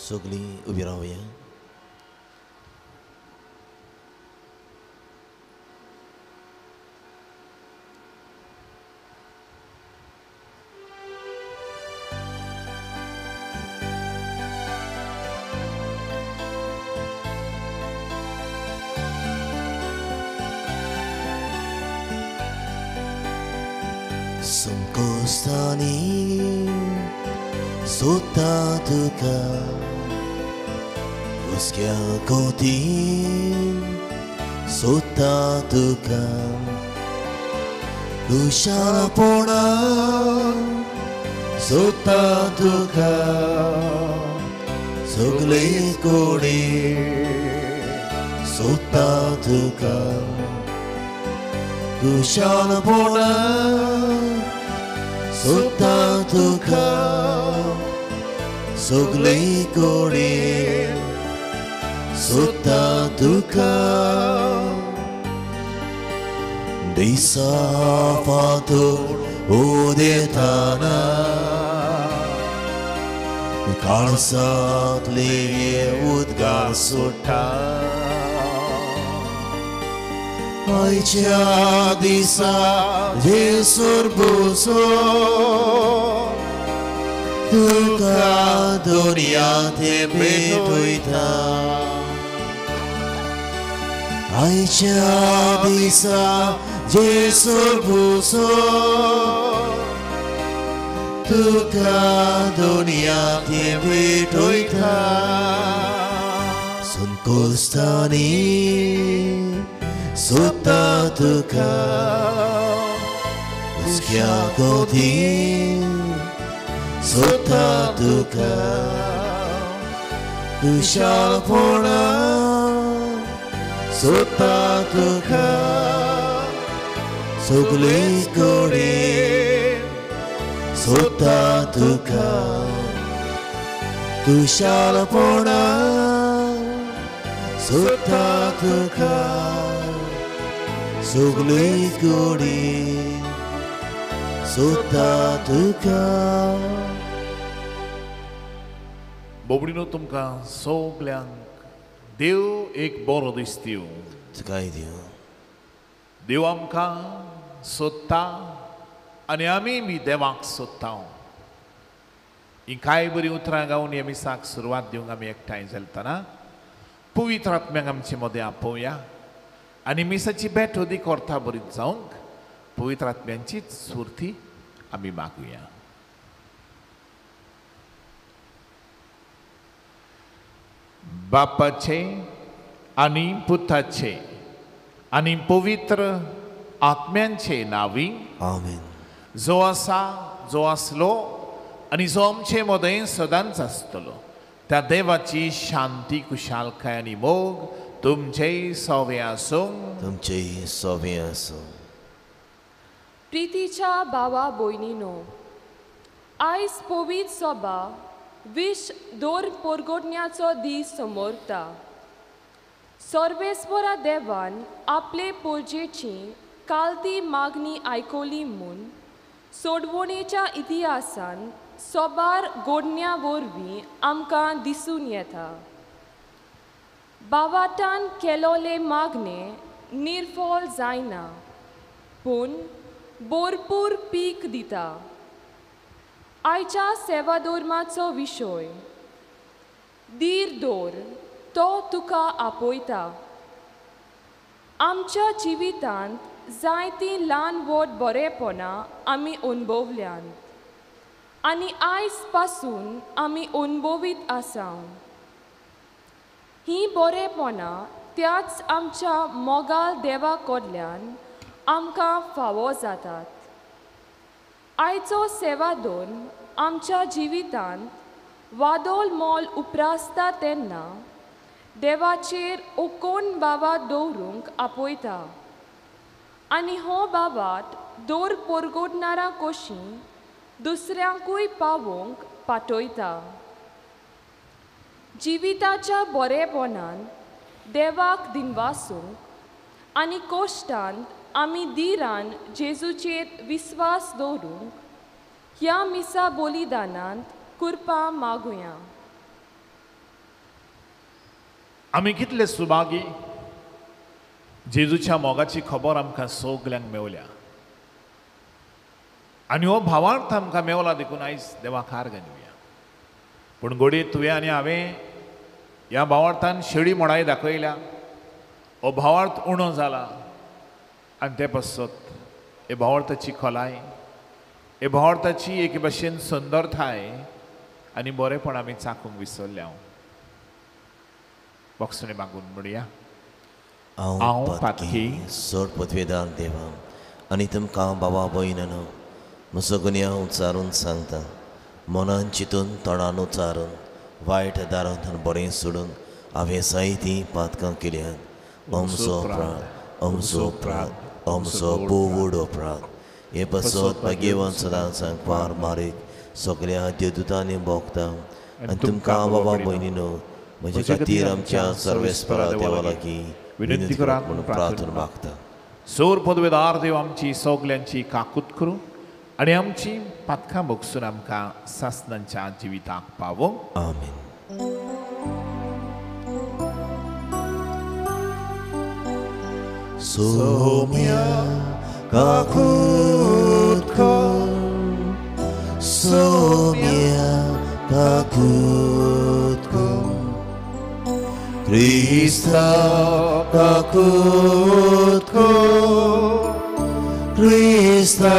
सगळीं उबी रावया. संकोस्तानी सोता तुका उसक्या कोतीन सोता तुका कुशालपणा सोता तुका सगळे कोडे सोता तुका कुशालपणा सोता तुका सगळे कोडे सोता तुका दिसा फातोर उदेताना काळसांतले उदगार सुट्टा आयच्या दिसा जेसूर बुसो तुका दुनियाते भेटोयता आयच्या दिसा जेसूर बुसो तुका दुनियाते भेटोयता संकोस्तानी सोता तुका उसक्या कोतीन सोता तुका कुशालपणा सोता तुका सगळे कोडे सोता तुका कुशालपणा सोता तुका सगळे कोडे सोता तुका. बोबडीनो तुमकां सगल्यांक देव एक बरो दीस दिवं. तुकाय देव. देव आमकां सोदता आनी आमी बी देवाक सोदता. ही कांय बरी उतरां गावन ह्या मिसाक सुरवात दिवंक आमी एकठांय जालतना पवित्र आत्म्याक आमचे मदें आपोवया आनी मिसाची भेट होदी करता बरी जावंक पवित्र आत्म्यांचीच स्फूर्ती आमी मागुया. बापाचे आनी पुताचे आनी पवित्र आत्म्यांचे नावी आमेन. जो आसा जो आसलो आनी जो आमचे मदें सदांच आसतलो त्या देवाची शांती कुशालकाय आनी मोग तुमचे सवे आसूं. तुमचे सवे आसूं. प्रितीच्या भावा भयणीनो, आयज पवित्र सभा विश दोर पोरगोटण्याचो दीस समोरता. सर्वेस्परा देवान आपले पोरजेची कालती मागणी आयकोली म्हूण सोडवणेच्या इतिहासान सोबार गोडण्या वरवीं आमकां दिसून येता. बावाटान केलोले मागणे निर्फळ जायना पूण भरपूर पीक दिता. आयच्या सेवाधर्माचो विशय धीर दवर तो तुका आपयता. आमच्या जिवितांत जायतीं ल्हान व्हड बरेपणां आमी अणभवल्यांत आनी आयज पासून आमी अणभवीत आसा. ही बरेपणां त्याच आमच्या मोगाल देवा कडल्यान आमकां फावो जातात. आयचो सेवाधर्म आमच्या जिवितांत वादोल मोल उपरासता तेन्ना देवाचेर ओकोन बाबा दवरूंक आपयता आनी हो बाबाट दोर पोरगोडणारा कोशी दुसऱ्यांकूय पावोवंक पाठयता. जिविताच्या बरेपणान देवाक दिनवासूंक आनी कोश्टांत आमी धीरान जेजूचेर विस्वास दवरूंक ह्या मिसा बलिदानांत कृपा मागुया. आमी कितले सुभागी जेजूच्या मोगाची खबर आमकां सगल्यांक मेवल्या आनी हो भावार्थ आमकां मेवला देखून आयज देवाक आर्गां दिवया. पूण घोडी तुवें आनी हांवें ह्या भावार्थान शेळी मोडाय दाखयल्या. हो भावार्थ उणो जाला आनी ते पासत हे भावार्थाची खोलाय, हे भावार्थाची एक भाशेन सुंदरताय आनी बरेपण आमी चाखूंक विसरल्या. बोक्सणे मागून म्हणया. हांव पातकी सोड पदवेदार देवा आनी तुमकां बाबा भयणानो म्हजो गुन्यांव उच्चारून सांगता. मनान चिंतून तोंडान उच्चारून वायट दारांतल्यान बरें सोडून हांवें जायतीं पातकां केल्यात. अमसो अपराध, अमसो अपराध, अमसो बोवड अपराध. हे पासत भाग्यवान सदां सांग पार मारीक सगळ्या देवदूतांनी भोगता. आनी तुमकां बाबा भयणीनो म्हजे खातीर आमच्या सर्वेस्परा देवा लागीं विनंती करात म्हणून प्रार्थना मागता. सोर पदवेदार देव आमची सगल्यांची काकूत करूं आनी आमची पातकां भोगसून आमकां सासणांच्या जिविताक पावो. आमीन. सोम्या काकूत कर, सोम्या काकूत कर, क्रिस्ता काकूत कर, क्रिस्ता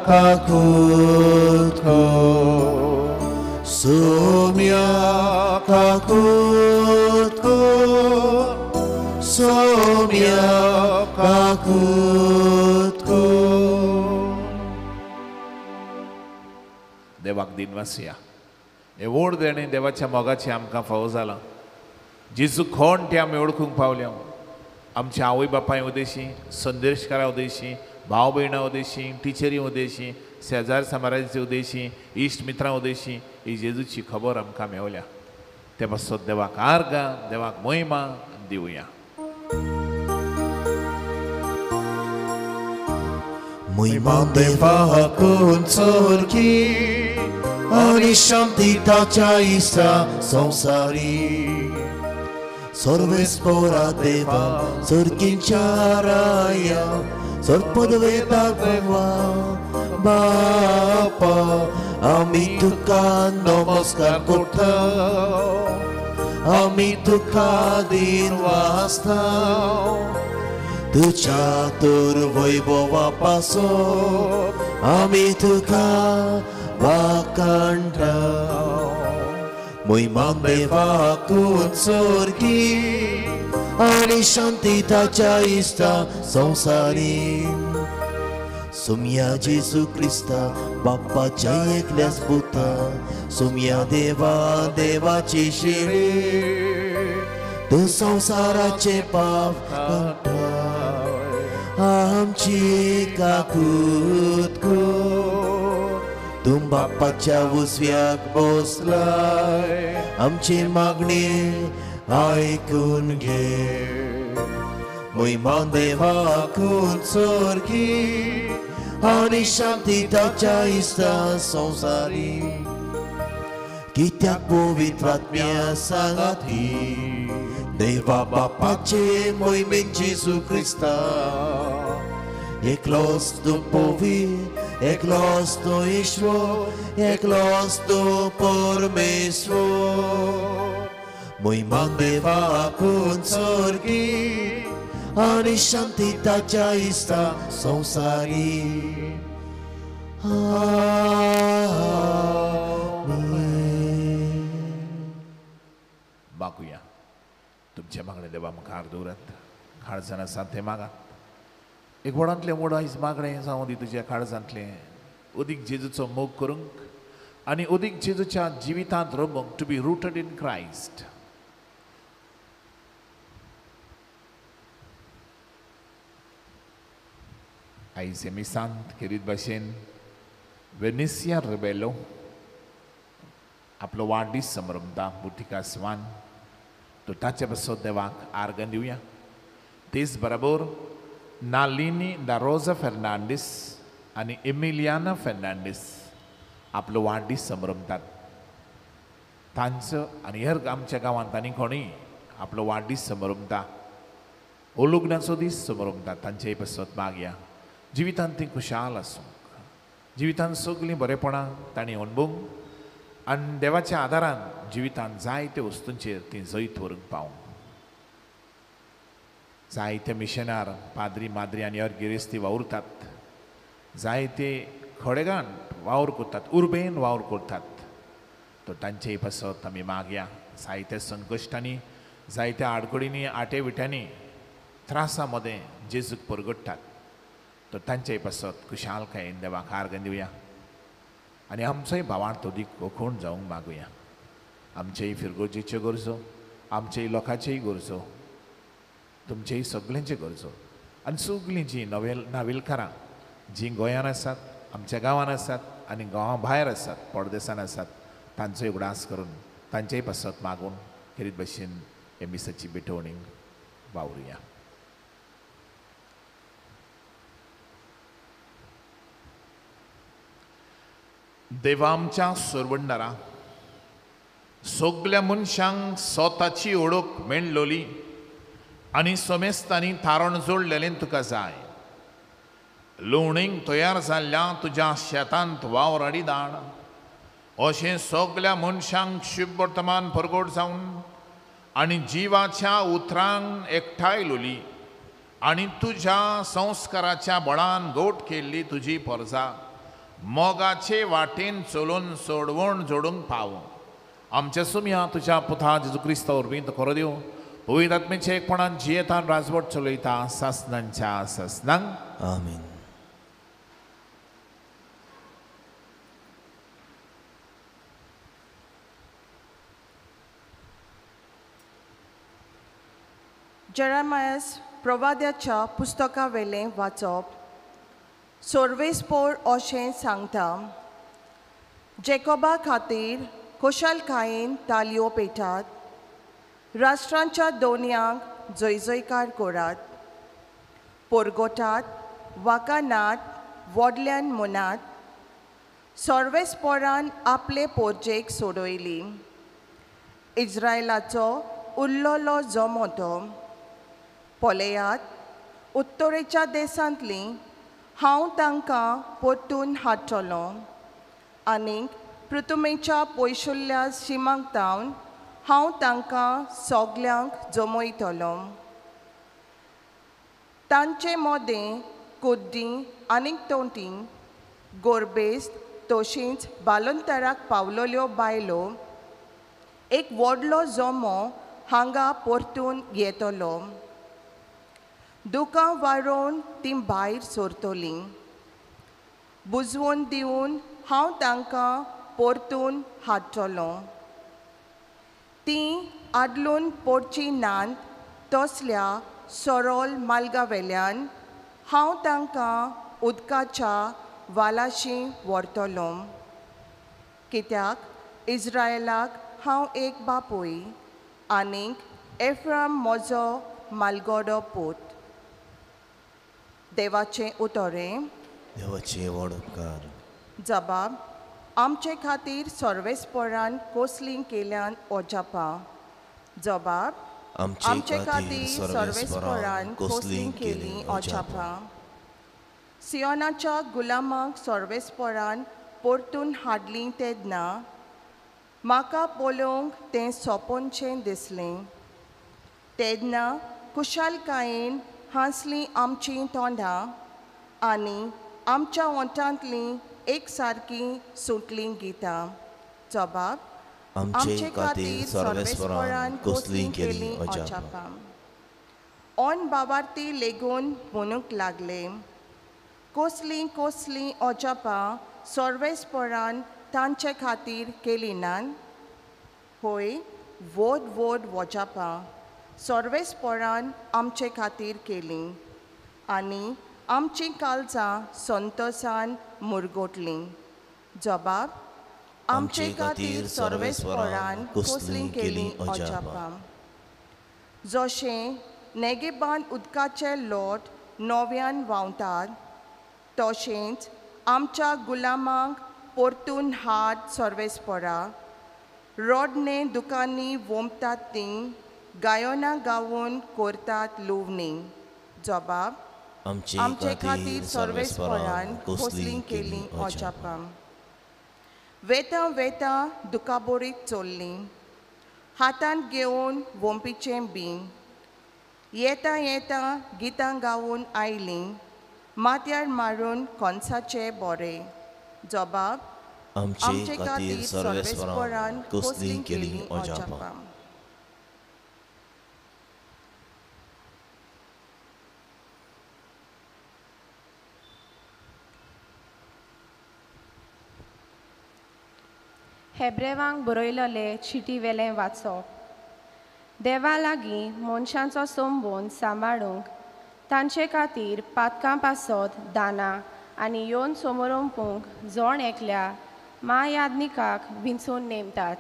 काकूत कर, सोम्या काकूत कर, सोम्या काकूत कर. देवाक दिनवासिया. हे व्हड देणे देवाच्या मोगाचे आमकां फावो जाला. जेजू कोण ते आमी ओळखूंक पावल्या. आमच्या आवय बापाय उदेशी, संदेशकारा उदेशी, भाव भयणां उदेशी, टिचरी उदेशी, शेजार समाराचे उदेशी, इश्ट मित्रां उदेशी ही जेजूची खबर आमकां मेवल्या. ते पासत देवाक आर्गां, देवाक महिमा दिवया. महिमा देवाक उंचोरकी आनी शांती ताच्या इश्टा संवसारी. सर्वेस्परा देवा सर्कींच्या राया सर्पदवेदार देवा बापा आमी तुका नमस्कार करता. आमी तुका दिनवासता. तुझ्या तर वैभवा पासत आमी तुका वाखाणटा. महिमा देवाक उंचोरकी आनी शांती ताच्या इश्टा संवसारी. सोम्या जेजू क्रिस्ता बाप्पाच्या एकल्याच पुता. सोम्या देवा देवाची शेळी तू संसाराचे पाप काडटा. आमची काकूत कर. तू बाप्पाच्या उजव्याक बसलाय. आमची मागणी आयकून घे. महिमा देवाक उंचोरकी आनी शांती ताच्या इश्टा संवसारी. कित्याक पवित्र आत्म्या सांगाती देवा बापाचे मोहिमेन जेजू क्रिस्ता. एकलोच तू पवित्र, एकलोच तू ईश्वर, एकलोच तू परमेश्वर. महिमा देवाक उंचोरकी आनी शांती ताच्या इश्टा संवसारी. मागुया. तुमचे मागणे देवा मुखार दवरात. काळजान आसा ते मागात. एक व्हडांतलें व्हड आयज मागणें जावं दी तुज्या काळजांतलें. अदीक जेजूचो मोग करूंक आनी अदीक जेजूच्या जिवितांत रमूंक. To be rooted in Christ. आयज हे मिसांत खेरीत भाशेन वेनिसिया रिबेलो आपलो वाडदीस समरमता बुटिका स्वान. तो ताचे पासत देवाक आर्गां दिवया. तेच बरोबर नालिनी दा रोजा फेर्नांडीस आनी एमिलियाना फेर्नांडीस आपलो वाडदीस समरमतात. तांचो आनी हेर आमच्या गांवांत आनी कोणीय आपलो वाडदीस समोर उमता हो लग्नाचो दीस समोर उमता तांचेय पासत मागया जिवितांत ती खुशाल आसूंक जिवितांत सगलीं बरेपणां तांणी अणभवूंक आनी देवाच्या आदारान जिवितांत जायते वस्तूंचेर ती जैत व्हरूंक पावूंक जायते मिशनार पाद्री माद्री आनी हेर गिरेस्ती वावुरतात जायते खडेगांठ वावर करतात उर्बेन वावर करतात तो तांचेय पासत आमी मागया जायत्या संकश्टांनी जायत्या आडकडींनी आटे विट्यांनी त्रासा मदें जेजूक परगडटात तो तांचेय पासत खुशालकायेन देवाक आर्गां दिवया आनी आमचोय भावार्थ अदीक ओखूण जावंक मागुया आमचेय फिरगोजेच्यो गरजो आमचेय लोकांच्योय गरजो तुमचेय सगळ्यांच्यो गरजो आनी सगळीं जीं नाविलकारां जीं गोंयांत आसात आमच्या गांवांत आसात आनी गांवा भायर आसात परदेसांत आसात तांचोय उगडास करून तांचेय पासत मागून खेरीत भशेन हे मिसाची बेटवणीक वावरुया देवा आमच्या सोरवंडारा सगल्या मनशांक स्वताची ओळख मेळलोली आनी समेस्तांनी थारोन जोडलेलें तुका जाय लुवणीक तयार जाल्ल्या तुज्या शेतांत वावराडी धाड अशें सगल्या मनशांक शुभ वर्तमान परगट जावन आनी जिवाच्या उतरांक एकठांयलोली आनी तुज्या संस्काराच्या बळान गोट केल्ली तुजी परजा मोगाचे वाटेन चलून सोडवण जोडूंक पावो आमच्या सुमया तुज्या पुता जेजू क्रिस्ता वरवीं तो खरो दिवं पवित्र आत्मेच्या एकपणान जियेतान राजवट चलयता सासनांच्या सासनांक आमीन. जेरेमायास प्रवाद्याच्या पुस्तका वेलें वाचप सोर्वेस्पोर अशें सांगता जेकोबा खातीर खुशालकायेन तालयो पेटात राष्ट्रांच्या दोनयांक जयजयकार करात पोरगोटात वाकानात व्हडल्यान मनात सोर्वेस्पोरान आपले पोरजेक सोडयली इज्रायलाचो उरलोलो जमोतो पोलेयात उत्तरेच्या देशांतली हांव तांकां परतून हाडटलो आनीक पृथ्वीच्या पयसुल्ल्या शिमांतावन हांव तांकां सगल्यांक जमयतलो तांचे मोदें कुड्डीं आनीक तोंटीं गोरबेस्त तशेंच बालोंतराक पावलोल्यो बायलो एक व्हडलो जमो हांगा परतून येतलो दुकां वारोवन तीं भायर सरतलीं बुजवून दिवन हांव तांकां परतून हाडटलो तीं आदलून पडची नात तसल्या सरळ मार्गावेल्यान हांव तांकां उदकाच्या वालाशी व्हरतलो कित्याक इज्रायलाक हांव एक बापूय आनीक एफ्राम म्हजो मालगडो पूत देवाचें उतोरें देवाचे व्हड उपकार जबाब आमचे खातीर सर्वेस्परान कोसलीं केल्यान ओजापा जबाब आमचे खातीर सर्वेस्परान कोसलीं केलीं ओजापा सियोनाच्या गुलामांक सर्वेस्परान परतून हाडलीं तेन्ना म्हाका पळोवंक तें सोंपोनचें दिसलें तेन्ना खुशालकायेन हांसलीं आमचीं तोंडां आनी आमच्या ओंठांतलीं एक सारकीं सुटलीं गितां जबाब आमचे खातीर सर्वेस्परान कोसलीं केलीं ओजापा ओन बावार्थी लेगून म्हणूंक लागले कोसलीं कोसलीं ओजापा सर्वेस्परान तांचे खातीर केलीं नान होय व्हड व्हड ओजापा सर्वेस्परान आमचे खातीर केलीं आनी आमचीं काळजां संतोशान मुरगोटलीं जबाब आमचे खातीर सर्वेस्परान कोसलीं केलीं ओजापा जशें नेगेबान उदकाचे लोट नव्यान व्हांवतात तशेंच आमच्या गुलामांक परतून हाड सर्वेस्परा रोडणे दुकानी वोमतात तीं गायोना गावून कोरतात लुवणी. जबाब आमचे खातीर सर्वेस्परान खोसलीं केलीं ओजापां. वेता वेता दुकाबोरीत चोरलीं, हातांत घेवन वोंपीचें बीं. येता येता गितां गावून आयलीं, माथ्यार मारून कोणसाचे बोरे. जबाब आमचे खातीर सर्वेस्परान खोसलीं केलीं ओजापां. हेब्रेवांक बरयलेले चिटी वेलें वाचप. देवा लागीं मनशांचो संबंद सांबाळूंक तांचे खातीर पातकां पासत दानां आनी येवन समोरंपूंक जोण एकल्या महायाज्ञिकाक विंचून नेमतात.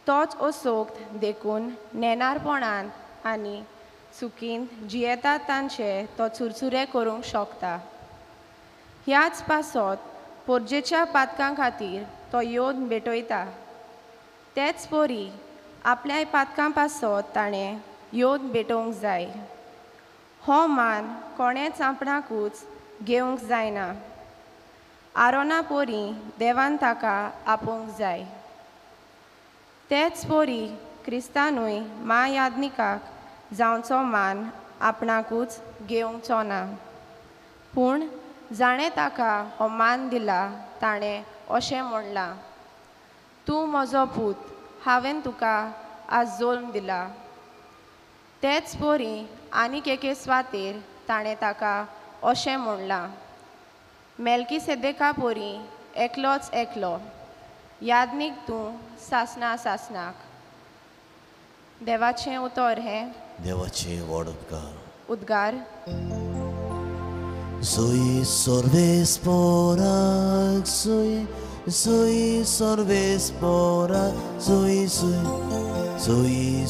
तोच असोक्त देखून नेनारपणान आनी चुकीन जियेतात तांचे तो चुरचुरे करूंक शकता. ह्याच पासत पोरजेच्या पातकां खातीर तो येवन भेटयता. तेच पोरी आपल्या पातकां पासत ताणें येवन भेटोवंक जाय. हो मान कोणेच आपणाकूच घेवंक जायना. आरोना पोरी देवान ताका आपोवंक जाय. तेच पोरी क्रिस्तानूय महायाज्ञिकाक जावचो मान आपणाकूच घेवंचो ना. पूण जाणें ताका हो मान दिला ताणें अशें म्हणलां, तूं म्हजो पूत, हांवें तुका आज जल्म दिला. तेच पोरी आनीक एके सुवातेर ताणें ताका अशें म्हणलां, मेल्कीसेदेका पोरी एकलोच एकलो, याज्ञीक तूं सासणा सासणाक. देवाचें उतर हें. देवाचे व्हड उद्गार. Sui sorvesporak, sui sorvesporak, sui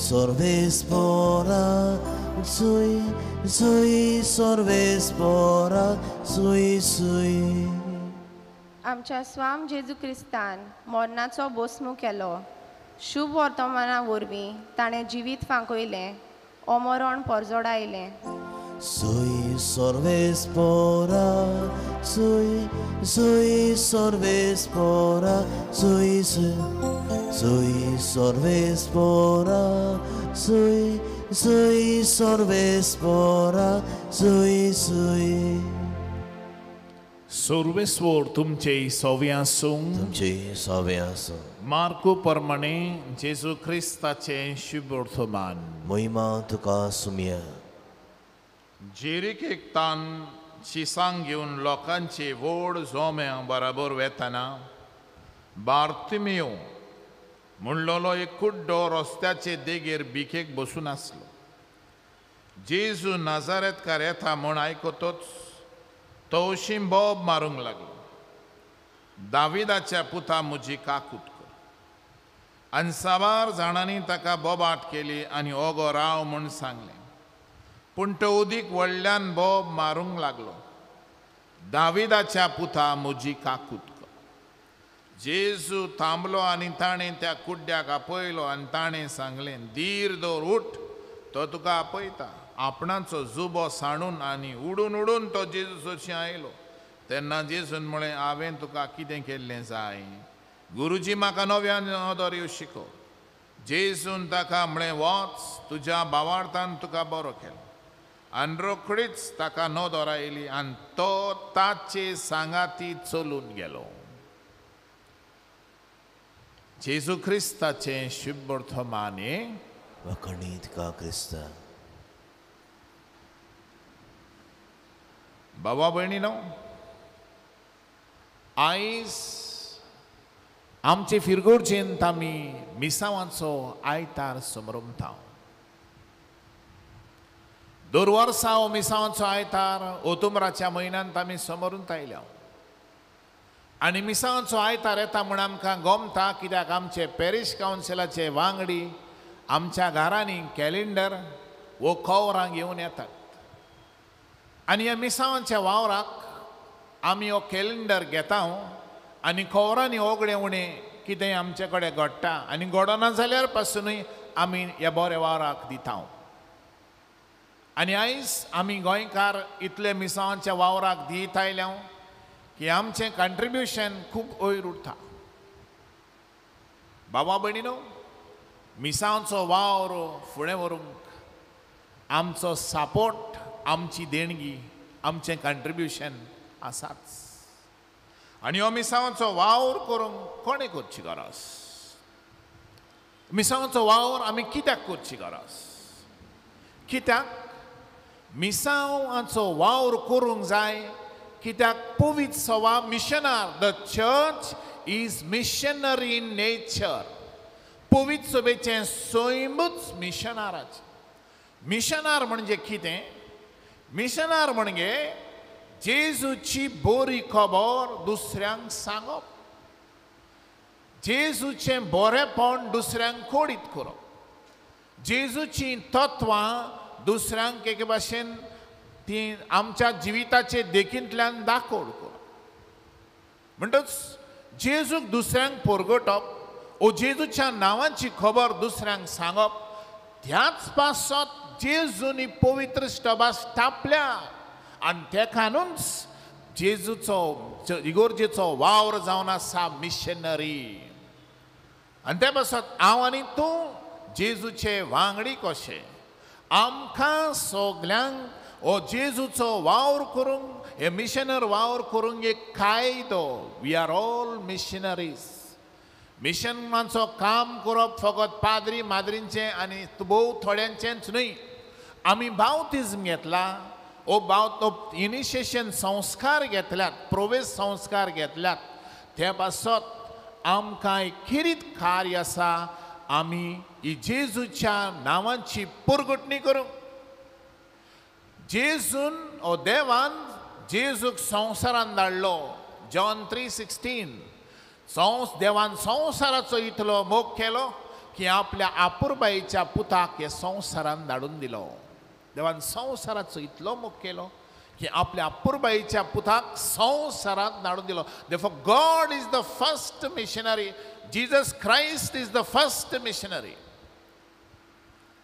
sorvesporak, sui sorvesporak, sui. आमच्या स्वाम जेजू क्रिस्तान मरणाचो बोसमू केलो. शुभ वर्तमाना वरवीं ताणें जिवीत फांकयलें, अमरण परजोडायलें. Sui sorvesporak, sui sorvesporak, sui sorvesporak, sui sorvesporak, sui. सर्वेस्वर तुमचे सव्यासूं मार्को प्रमाणे जेजू क्रिस्ताचें शुभ वर्तमान. मोहिमा तुका सुमिया. जेरीक एकतान शिसांक घेवन लोकांचे व्हड जोम्यां बराबर वेतना बार्तिमेयो म्हणलोलो एक कुड्डो रस्त्याचे देगेर बिकेक बसून आसलो. जेजू नाजारेतकार येता म्हूण आयकतोच तवशीं बोब मारूंक लागलो, दाविदाच्या पुता म्हजी काकूट कर. आनी साबार जाणांनी ताका बोबाट केली आनी ओगो राव म्हूण सांगलें. पूण तो उदीक व्हडल्यान बोब मारूंक लागलो, दाविदाच्या पुता म्हजी काकूट कर. जेजू थांबलो आनी ताणें त्या कुड्ड्याक आपयलो आनी ताणें सांगलें, धीर दवर, उठ, तो तुका आपयता. आपणाचो जुबो सांडून आनी उडून उडून तो जेजू सोशी आयलो. तेन्ना जेजून म्हळें, हांवें तुका कितें केल्लें जाय? गुरुजी म्हाका नव्यान दोरयो शिकोव. जेजून ताका म्हळें, वच, तुज्या भावार्थान तुका बरो केलो. आनी रोखडीच ताका नोदोर आयली आनी तो ताचे सांगाती चलून गेलो. जेजू क्रिस्ताचें शुभ वर्तमान. वखणीत का क्रिस्ता. बाबा भयणीनो, आयज आमचे फिरगोर्जेंत आमी मिसावांचो आयतार समरमता. दर वर्सा हो मिसावांचो आयतार ओतुंबराच्या म्हयन्यांत आमी समरून आयल्या. आनी मिसावांचो आयतार येता म्हूण आमकां गमता, कित्याक आमचे पॅरिश कावन्सिलाचे वांगडी आमच्या घरांनी कॅलेंडर वो कवरां घेवन येतात. आनी ह्या मिसावांच्या वावराक आमी हो कॅलेंडर घेता आनी कवरांनी ओगडें उणें कितेंय आमचे कडेन घडटा. आनी घडना जाल्यार पासुनूय आमी ह्या बऱ्या वावराक दिता आनी आयज आमी गोंयकार इतले मिसांच्या वावराक दीत आयल्या की आमचें कंट्रिब्युशन खूब वयर उरता बाबा भयणीनो मिसांचो वावर फुडें व्हरूंक आमचो सपोर्ट आमची देणगी आमचें कंट्रिब्युशन आसाच आनी हो मिसांचो वावर करूंक कोणें करची गरज मिसांचो वावर आमी कित्याक करची गरज कित्याक मिसांवाचो वावर करूंक जाय कित्याक पवित्र सवा मिशनार the church is missionary in nature पवित्र सभेचें सैमूच मिशनाराचें मिशनार म्हणजे कितें मिशनार म्हणजे जेजूची बरी खबर दुसऱ्यांक सांगप जेजूचें बरेंपण दुसऱ्यांक कोडीत करप जेजूची तत्वां दुसऱ्यांक एके भाशेन ती आमच्या जिविताचे देखींतल्यान दाखोवड करप म्हणटच जेजूक दुसऱ्यांक परगटप ओ जेजूच्या नांवाची खबर दुसऱ्यांक सांगप त्याच पासत जेजूनी पवित्र स्टबास थापल्या आनी तेखानूच जेजूचो इगोर्जेचो वावर जावन आसा मिशनरी आनी ते पासत हांव आनी तूं जेजूचे वांगडी कशे आमकां सगल्यांक हो जेजूचो वावर करूंक हे मिशनर वावर करूंक एक कायदो वी आर ऑल मिशनरीज मिशनाचो काम करप फकत पाद्री माद्रींचें आनी भोव थोड्यांचेंच न्हय आमी बावतिजम घेतला ओ इनिशिएशन संस्कार घेतल्यात प्रवेश संस्कार घेतल्यात ते पासत आमकां एक खिरीत कार्य आसा आमी ही जेजूच्या नांवाची परगटणी करूंक जेजून ओ देवान जेजूक संवसारान धाडलो जॉन 3:16 देवान संवसाराचो इतलो मोग केलो की आपल्या आपुरबायेच्या पुताक हे संवसारान धाडून दिलो देवान संवसाराचो इतलो मोग केलो की आपल्या आपुरबायेच्या पुताक संवसारांत धाडून दिलो देफॉर God is the first missionary Jesus Christ is the first missionary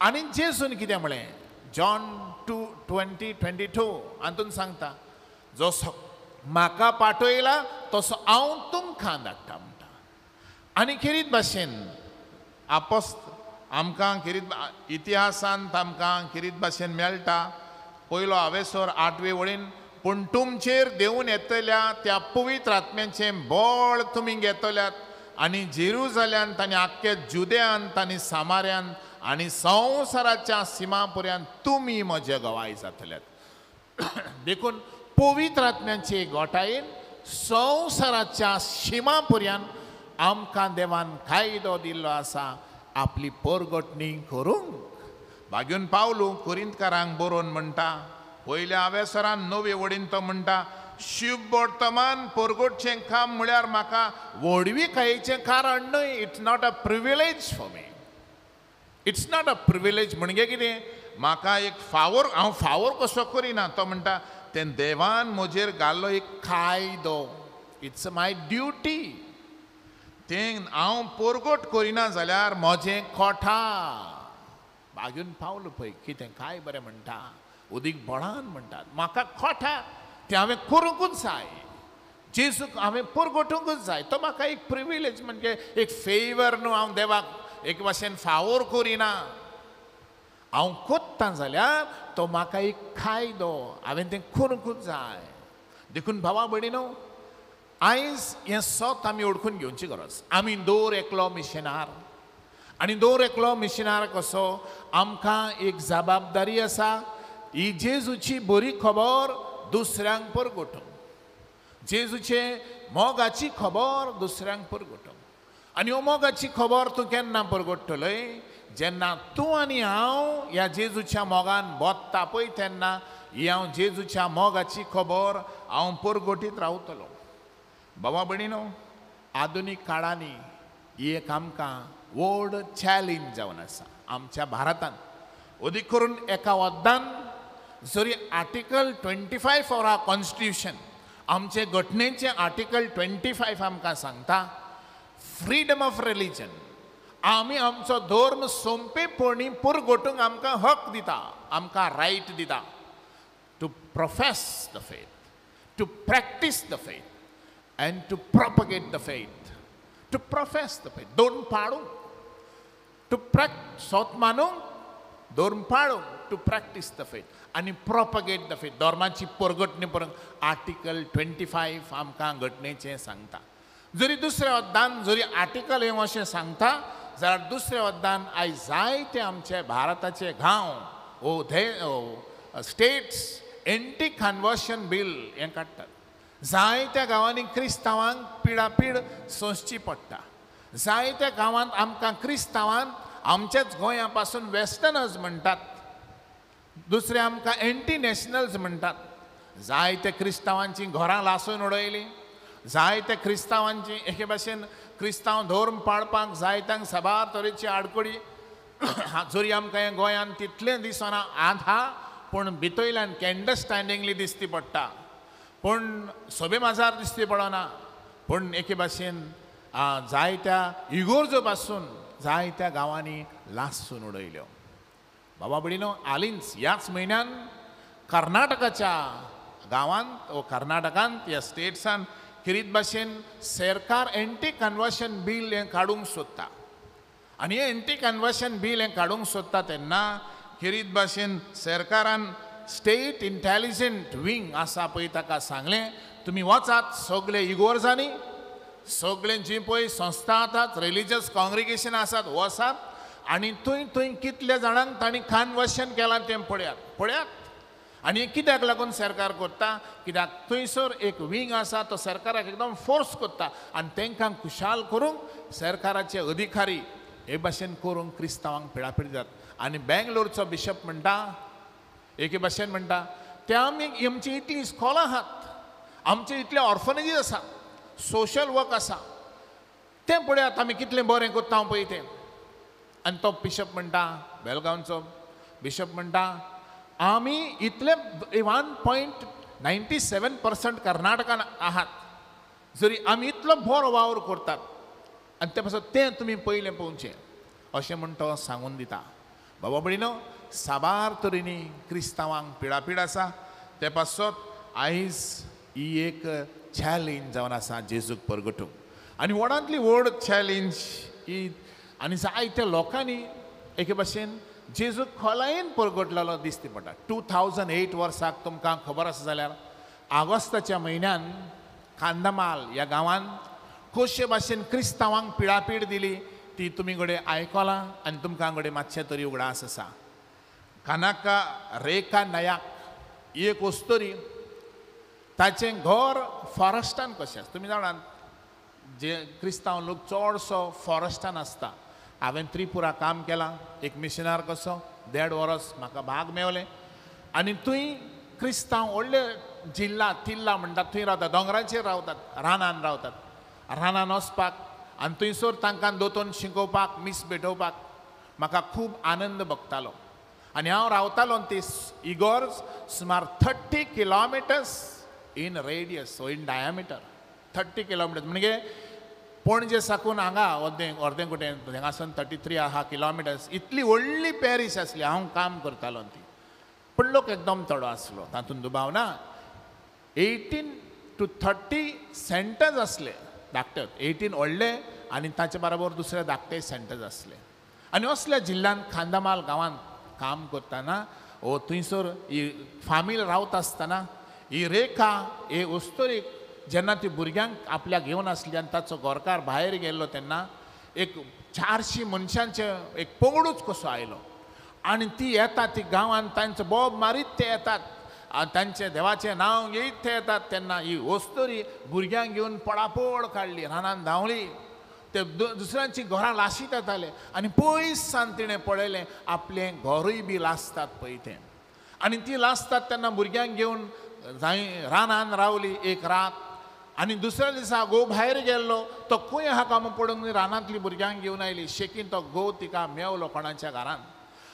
आनी जेजून कितें म्हळें जॉन 2:20-22 हातून सांगता जसो म्हाका पाठयला तसो हांव तुमकां धाडटा म्हणटा आनी खिरीत भाशेन आमकां खिरीत इतिहासांत आमकां खिरीत भाशेन मेळटा पयलो हांवेसर 8वे वळीन पूण तुमचेर देंवून येतल्या त्या पवित्र आत्म्याचें बळ तुमी घेतल्यात आनी जेरुसलेमांत आनी आख्खे जुदेयांत आनी सामाऱ्यांत आनी संवसाराच्या सिमा पर्यंत तुमी म्हजे गवाय जातल्यात देखून पवित्र आत्म्याचे गोठायेन संवसाराच्या शिमा पर्यंत आमकां देवान कायदो दिल्लो आसा आपली परगटणी करूंक भाग्यून पावलू कोरिंतकारांक बरोवन म्हणटा पयल्या हांवेसरान 9वे वडीन तो म्हणटा शुभ वर्तमान परगटचें काम म्हळ्यार म्हाका व्हडविकायेचें कारण न्हय it's not a privilege for me it's not a privilege म्हणजे कितें म्हाका एक फावोर हांव फावोर कसो करिना तो म्हणटा तें देवान म्हजेर घाल्लो एक कायदो इट्स माय ड्युटी तें हांव परगट करिना जाल्यार म्हजें खोटा भाग्यून पावलो पळय कितें काय बरें म्हणटा उदीक बळान म्हणटात म्हाका खोटा तें हांवें करूंकूच जाय जेजूक हांवें परगटूंकूच जाय तो म्हाका एक प्रिविलेज म्हणजे एक फेवर न्हू हांव देवाक एक भाशेन फावोर करिना हांव कोत्ता जाल्यार तो म्हाका एक कायदो हांवें तें करूंकूच जाय देखून भावा भयणीनो आयज हें सत आमी ओळखून घेवची गरज आमी दोर एकलो मिशनार आनी दोर एकलो मिशनार कसो आमकां एक जबाबदारी आसा ही जेजूची बरी खबर दुसऱ्यांक परगटूंक जेजूचे मोगाची खबर दुसऱ्यांक परगटूंक आनी हो मोगाची खबर तूं केन्ना परगटतलोय जेन्ना तूं आनी हांव ह्या जेजूच्या मोगान बोत्ता पळय तेन्ना ही हांव जेजूच्या मोगाची खबर हांव परगटीत रावतलो बाबा भयणीनो आधुनीक काळांनी ही एक आमकां व्हड चॅलेंज जावन आसा आमच्या भारतांत अदीक करून एका वद्दान जरी आर्टिकल 25 ऑफ आवर कॉन्स्टिट्यूशन आमचे घटनेचे आर्टिकल 25 आमकां सांगता फ्रीडम ऑफ रिलीजन आमी आमचो धर्म सोंपेपणी पुरगोटूंक आमकां हक दिता, आमकां रायट दिता to profess the faith, to practice the faith and to propagate the faith. To profess the faith, धर्म पाळूंक, टू सोत मानूंक, धर्म पाळूंक, टू प्रॅक्टीस द फेथ आनी प्रोपगेट द फेथ. धर्माची परगटणी पळोवंक आर्टिकल 25 आमकां घटनेचें सांगता. जरी दुसऱ्या वद्दान जरी आर्टिकल हें अशें सांगता जाल्यार दुसऱ्या वद्दान आयज जायते आमचे भारताचे गांव स्टेट्स एंटी कन्वर्शन बिल हें काडटात. जायत्या गांवांनी क्रिस्तांवांक पिडापीड सोंसची पडटा. जायत्या गांवांत आमकां क्रिस्तांवांक आमच्याच गोंया पासून वेस्टर्नर्स म्हणटात, दुसरे आमकां एंटी नॅशनल्स म्हणटात. जायत्या क्रिस्तांवांची घरां लासून उडयलीं, जायत्या क्रिस्तांवांची एके भाशेन क्रिस्तांव धर्म पाळपाक जायत्यांक साबार तरेची आडखडी जरी आमकां ह्या गोंयांत तितलें दिसना आधा, पूण भितरल्यान अंडरस्टँडिंगली दिसती पडटा, पूण सोबे माजार दिसती पडना. पूण एके भाशेन जायत्या इगोर्जो पासून जायत्या गांवांनी लासून उडयल्यो. बाबा भयणीनो, हालींच ह्याच म्हयन्यान कर्नाटकाच्या गांवांत वा कर्नाटकांत ह्या स्टेट्सान किरीत भाशेन सरकार एंटी कन्वर्शन बील हें काडूंक सोदता. आनी हें एंटी कन्वर्शन बील हें काडूंक सोदता तेन्ना किरीत भाशेन सरकारान स्टेट इंटेलिजंट विंग आसा पळय ताका सांगलें, तुमी वचात सगळे इगोर्जांनी, सगळे जी पळय संस्था आसात, रिलिजियस कॉंग्रिगेशन आसात, वसात आनी थंय कितले जाणांक तांणी कन्वर्शन केलां तें पळयात. आनी कित्याक लागून सरकार करता, कित्याक थंयसर एक विंग आसा तो सरकाराक एकदम फोर्स करता आनी तांकां खुशाल करूंक सरकाराचे अधिकारी हे भाशेन करूंक क्रिस्तांवांक पिडापीड जाता. आनी बेंगलोरचो बिशप म्हणटा, एके भाशेन म्हणटा, ते आमची इतली इस्कॉलां आसात, आमचे इतले ऑर्फनेजीस आसा, सोशल वर्क आसा, तें पळयात आमी कितलें बरें करता पळय तें. आनी तो बिशप म्हणटा, बेलगांवचो बिशप म्हणटा, आमी इतले 1.97% कर्नाटकान आहात, जरी आमी इतलो बरो वावर करतात आनी ते पासून तें तुमी पयलें पळोवचें अशें म्हूण तो सांगून दिता. बाबा भयणीनो, साबार तरेनी क्रिस्तांवांक पिडापीड आसा, ते पासत आयज ही एक चॅलेंज जावन आसा जेजूक परगटूंक. आनी व्हडांतली व्हड चॅलेंज ही, आनी जायत्या लोकांनी एके भाशेन जेजूक खोलायेन परगटलेलो दिसती पडटा. 2008 वर्साक तुमकां खबर आसा जाल्यार ऑगस्टाच्या म्हयन्यान कांदमाल ह्या गांवांत कशे भाशेन क्रिस्तांवांक पिडापीड दिली ती तुमी कडेन आयकलां आनी तुमकां कडेन मातशें तरी उगडास आसा. कानाका रेखा नायक ही एक उस्तोरी, ताचें घर फॉरेस्टान कशें आसा. तुमी जाणात जे क्रिस्तांव लोक चडसो फॉरेस्टान आसता. हांवें त्रिपुरा काम केलां एक मिशनार कसो, 1.5 वर्स म्हाका भाग मेवलें. आनी थंय क्रिस्तांव व्हडले जिल्ला तिल्ला म्हणटात थंय रावतात, दोंगराचेर रावतात, रानान रावतात. रानान वचपाक आनी थंयसर तांकां दोतोन शिकोवपाक, मीस भेटोवपाक म्हाका खूब आनंद भोगतालो. आनी हांव रावतालो ती इगोर्ज सुमार 30 kilometres in radius in diameter. 30 kilometres म्हणजे पणजे साकून हांगा अर्दें कुटें हांगासून 33 किलोमिटर्स. इतली व्हडली पॅरीस आसली हांव काम करतालो ती. पूण लोक एकदम चड आसलो, तातूंत दुबाव ना. 18 to 30 सेंटर्स आसले धाकटे, 18 व्हडले आनी ताचे बरोबर दुसरे धाकटे सेंटर्स आसले. आनी असल्या जिल्ल्यांत कांदमाल गांवांत काम करतना वो थंयसर ही फामील रावता आसतना ही रेखा हे उस्तोरीक जेन्ना ती भुरग्यांक आपल्या घेवन आसली आनी ताचो गोरकार भायर गेल्लो तेन्ना एक 400 मनशांचे एक पंगडूच कसो आयलो. आनी ती येता ती गांवांत तांचो बोब मारीत ते येतात, तांचे देवाचें नांव घेयत ते येतात. तेन्ना ही वस्तोरी भुरग्यांक घेवन पडापड काडली, रानान धांवली. ते दुसऱ्यांची घरां लाशीत येताले आनी पयस सावन तिणें पळयलें आपलें घरूय बी लासतात पळय तें. आनी ती लासतात तेन्ना भुरग्यांक घेवन रानान रावली एक रात. आनी दुसऱ्या दिसा घोव भायर गेल्लो, तो खंय आहा काय म्हूण पळोवंक रानांतली भुरग्यांक घेवन आयली. शेकीन तो घोव तिका मेवलो कोणाच्या घरान.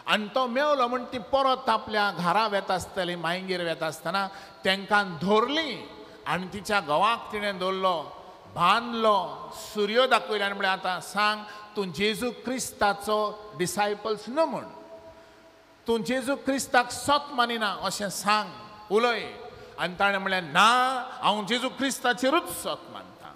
आनी तो मेवलो म्हूण ती परत आपल्या घरा वेता आसतली, मायंगेर वेता आसतना तांकां धरली आनी तिच्या घोवाक तिणें दवरलो. बांदलो सूर्य दाखयलो आनी म्हळ्यार आतां सांग तूं जेजू क्रिस्ताचो डिसायपल्स न्हू म्हूण तूं जेजू क्रिस्ताक सोत मानिना अशें सांग उलय आनी ताणें म्हळें ना हांव जेजू क्रिस्ताचेरूच सोत मानता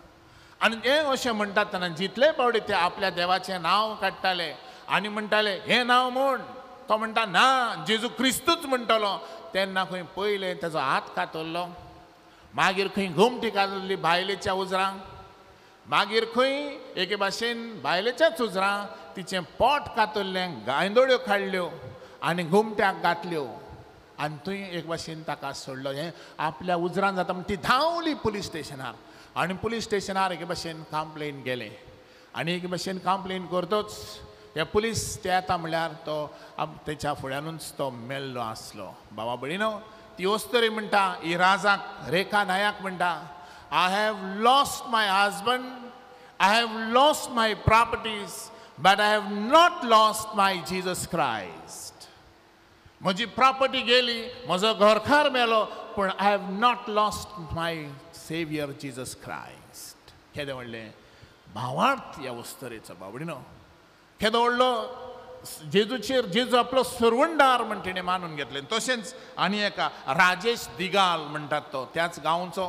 आनी हें अशें म्हणटा तेन्ना जितले फावटी ते आपल्या देवाचें नांव काडटाले आनी म्हणटाले हें नांव म्हूण तो म्हणटा ना जेजू क्रिस्तूच म्हणटलो तेन्ना खंय पयलें तेजो हात कातरलो मागीर खंय घुमटी कातरली बायलेच्या उजरांक मागीर खंय एके भाशेन बायलेच्याच उजरां तिचें पोट कातरलें गांयदोळ्यो काडल्यो आनी घुमट्याक घातल्यो आनी थंय एक भाशेन ताका सोडलो हें आपल्या उजरान जाता म्हण ती धांवली पुलीस स्टेशनार आनी पुलीस स्टेशनार एके भाशेन कंप्लेन गेलें आनी एके भाशेन कंप्लेन करतोच ते पुलीस ते येता म्हळ्यार तो तेच्या फुड्यानूच तो मेल्लो आसलो बाबा भयणीनो ती वस्तरी म्हणटा ही राजाक रेखा नायक म्हणटा I have lost my husband I have lost my properties but I have not lost my Jesus Christ म्हजी प्रॉपर्टी गेली म्हजो घरकार मेलो पूण I have not lost my saviour Jesus Christ केदें व्हडलें भावार्थ ह्या वस्तरेचो बाबडीनो केदो व्हडलो जेजूचेर जेजू आपलो सर्वंडार म्हण तिणें मानून घेतलें तशेंच आनी एका राजेश दिगाल म्हणटात तो त्याच गांवचो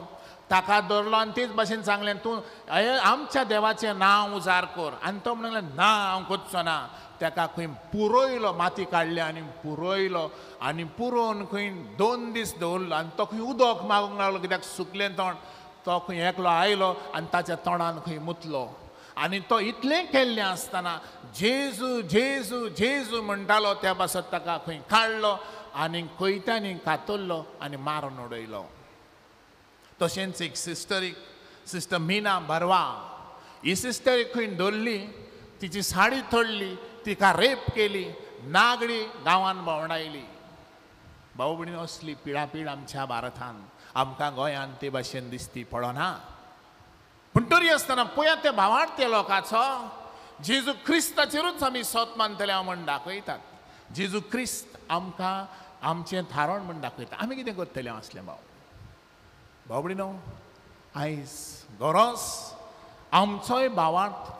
ताका धरलो आनी तेच भाशेन सांगलें तूं आमच्या देवाचें नांव उजार कर आनी तो म्हणलें ना हांव करचो ना ताका खंय पुरोयलो माती काडली आनी पुरोयलो आनी पुरोवन खंय 2 दीस दवरलो आनी तो खंय उदक मागूंक लागलो कित्याक सुकलें तोंड तो खंय एकलो आयलो आनी ताच्या तोंडान खंय मुतलो आनी तो इतलें केल्लें आसतना जेजू जेजू जेजू म्हणटालो त्या पासत ताका खंय काडलो आनी कोयत्यांनी कातरलो आनी मारून उडयलो तशेंच एक सिस्टर मिना बरवा ही सिस्टर खंय दवरली तिची साडी तोडली तिका रेप केली नागडी गांवान भोंवडायली भाऊ भयणी असली पिडापीड आमच्या भारतान आमकां गोंयान ते भाशेन दिसती पडना पूण तरी आसतना पळयात त्या भावार्थ त्या लोकांचो जेजू क्रिस्ताचेरूच आमी सोत मानतले हांव म्हण दाखयतात जेजू क्रिस्त आमकां आमचें थारोन म्हण दाखयता आमी कितें करतले असलें भाव भयणीनो आयज गरज आमचोय भावार्थ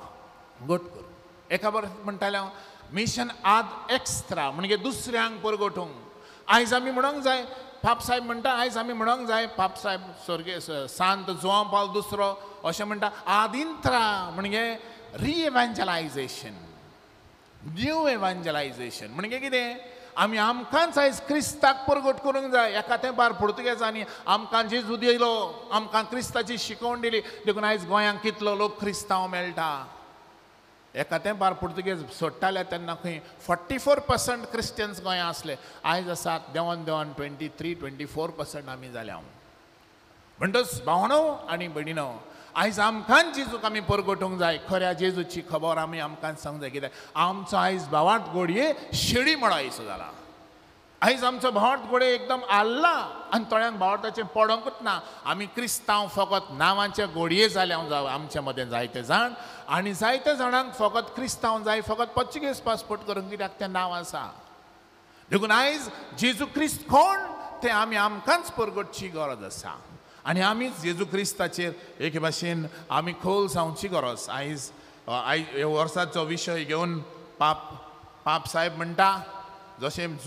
घट करूं एका बरें म्हणटाले हांव मिशन आद एक्स्ट्रा म्हणजे दुसऱ्यांक परगटूंक आयज आमी म्हणोंक जाय पाप साहेब म्हणटा आयज आमी म्हणोंक जाय पाप साहेब स्वर्गे सांत जुआंव पावल दुसरो अशें म्हणटा आदिंत्रा म्हणजे रिएव्हांजलायजेशन न्यू एव्हांजलायजेशन म्हणजे कितें आमी आमकांच आयज क्रिस्ताक परगट करूंक जाय एका तेंपार पुर्तुगेजांनी आमकां जेजू दिलो आमकां क्रिस्ताची शिकवण दिली देखून आयज गोंयांक कितलो लोक क्रिस्तांव मेळटा एका तेंपार पुर्तुगेज सोडटाले तेन्ना खंय 44% क्रिश्चियन्स गोंयांत आसले आयज आसात देंवन 23-24% आमी जाल्या म्हणटच भावनो आनी भयणीनो आयज आमकां जेजूक आमी परगटूंक जाय खऱ्या जेजूची खबर आमी आमकां सांगूंक जाय कित्याक आमचो आयज भावार्थ घोडये शेळी मळायचो जाला आयज आमचो भावार्थ घोडये एकदम आल्ला आनी थोड्यांक भावार्थाचें पडोंकूच ना आमी क्रिस्तांव फकत नांवाचे घोडये जाले आमचे मदें जायते जाण आनी जायते जाणांक फकत क्रिस्तांव जाय फकत पोर्चुगीज पासपोर्ट करूंक कित्याक तें नांव आसा देखून आयज जेजू क्रिस्त कोण तें आमी आमकांच परगटची गरज आसा आनी आमीच जेजू क्रिस्ताचेर एके भाशेन आमी खोल जावची गरज आयज ह्या वर्साचो विशय घेवन पाप साहेब म्हणटा जशें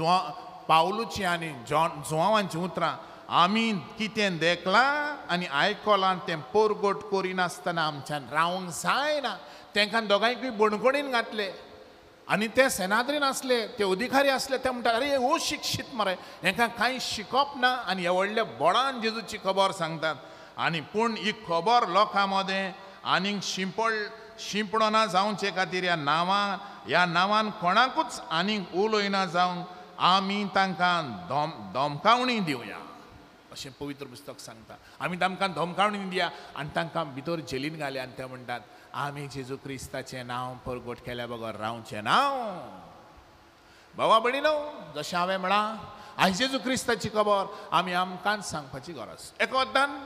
पावलुची आनी जुआंवांची उतरां आमी कितें देखलां आनी आयकलां तें परगट करिनासतना आमच्यान रावंक जायना तांकां दोगांयकूय बणकोणीन घातले आनी ते सेनाद्रीन आसले ते अधिकारी आसले ते म्हणटा अरे हो शिक्षीत मरे हांकां कांय शिकप ना आनी हे व्हडल्या बोडान जेजूची खबर सांगतात आनी पूण ही खबर लोकां मदें आनीक शिंपडो ना जावचे खातीर ह्या नांवान कोणाकूच आनीक उलयना जावंक आमी तांकां धमकावणी दिवया अशें पवित्र पुस्तक सांगता आमी तांकां धमकावणी दिया आनी तांकां भितर जेलीन घाल्या आनी ते म्हणटात आमी जेजू क्रिस्ताचें नांव परगट केल्या बगर रावचें नांव भावा भयणीनो जशें हांवें म्हळां आयज जेजू क्रिस्ताची खबर आमी आमकांच सांगपाची गरज एका वतान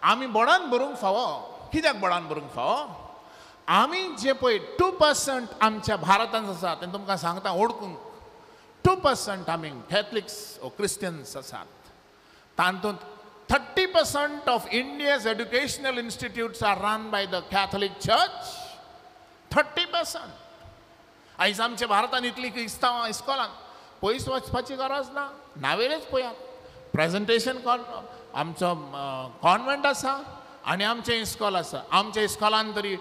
आमी बोडान भरूंक फावो कित्याक बोडान भरूंक फावो आमी जे पळय 2% आमच्या भारतांत आसा तें तुमकां सांगता ओळखूंक 2% आमी कॅथलिक्स ओ क्रिस्टियन्स आसात तातूंत 30% of India's educational institutes are run by the Catholic Church. 30%. आयज आमच्या भारतान इतली क्रिस्तांव इस्कॉलान पयस वचपाची गरज ना. नावेलेच पळयात. प्रेजेंटेशन आमचो कॉन्वेंट आसा आनी आमचें इस्कॉल आसा. आमच्या इस्कॉलान तरी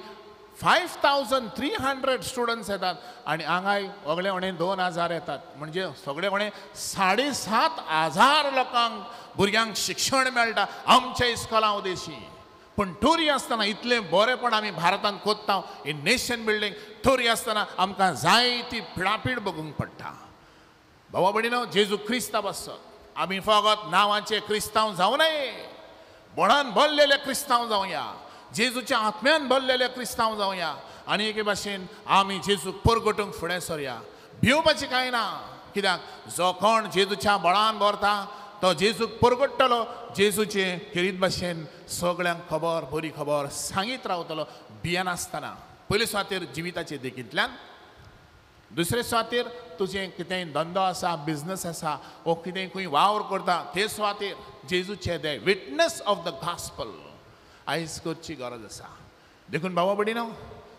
5300 स्टुडंट्स येतात आनी हांगाय सगळे कोणें 2000 येतात. म्हणजे सगळे कोणें 7500 लोकांक भुरग्यांक शिक्षण मेळटा आमच्या इस्कॉलां उदेशी. पूण थोरी आसतना इतलें बरेंपण आमी भारतांत कोत्ता इन नेशन बिल्डींग. थोरी आसतना आमकां जायती पिडापीड भोगूंक पडटा. भावा भयणीनो, जेजू क्रिस्तांव आसत. आमी फकत नांवाचे क्रिस्तांव जावं नये, बळान भरलेले क्रिस्तांव जावया, जेजूच्या आत्म्यान भरलेले क्रिस्तांव जावया आनी एके भाशेन आमी जेजूक परगटूंक फुडें सरया. भिवपाचें कांय ना, कित्याक जो कोण जेजूच्या बळान भरता तो जेजूक परगट्टलो. जेजूचे खेरीत भाशेन सगळ्यांक खबर, बरी खबर सांगीत रावतलो भियेनासतना. पयले सुवातेर जिविताचे देखींतल्यान, दुसरे सुवातेर तुजें कितेंय धंदो आसा, बिजनस आसा, वो कितेंय खंय वावर करता ते सुवातेर जेजूचे दे विटनेस ऑफ द गॉस्पल आयज करची गरज आसा. देखून भावा भयणीनो,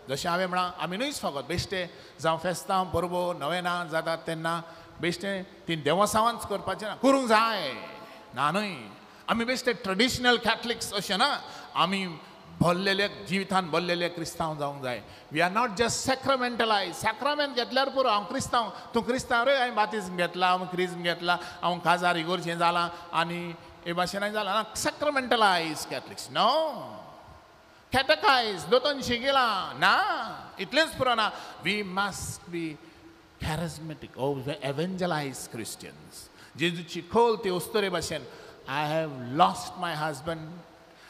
जशें हांवें म्हणा, आमी न्हयच फकत बेश्टे जावं फेस्तां परबो नवेनां जातात तेन्ना बेश्टें ती देवासावांच करपाचें ना. करूंक जाय ना न्हय. आमी बेश्टे ट्रेडिशनल कॅथलिक्स अशें ना. आमी भरलेले जिवितान भरलेले क्रिस्तांव जावंक जाय. We are not just sacramentalise. Sacrament घेतल्यार पुरो. हांव क्रिस्तांव, तूं क्रिस्तांव रे, हांवें बातिझम घेतला, हांव क्रिस्म घेतला, हांव काजार इगोरचें जालां आनी हे भाशेन जालां ना. सॅक्रमेंटलायज कॅथलिक्स नो. कॅटेकायज दोतोन शिकिलां ना, इतलेंच पुरो ना. We must be charismatic or evangelize Christians. जेजूची खोल ती उस्तरे भाशेन, I have lost my husband,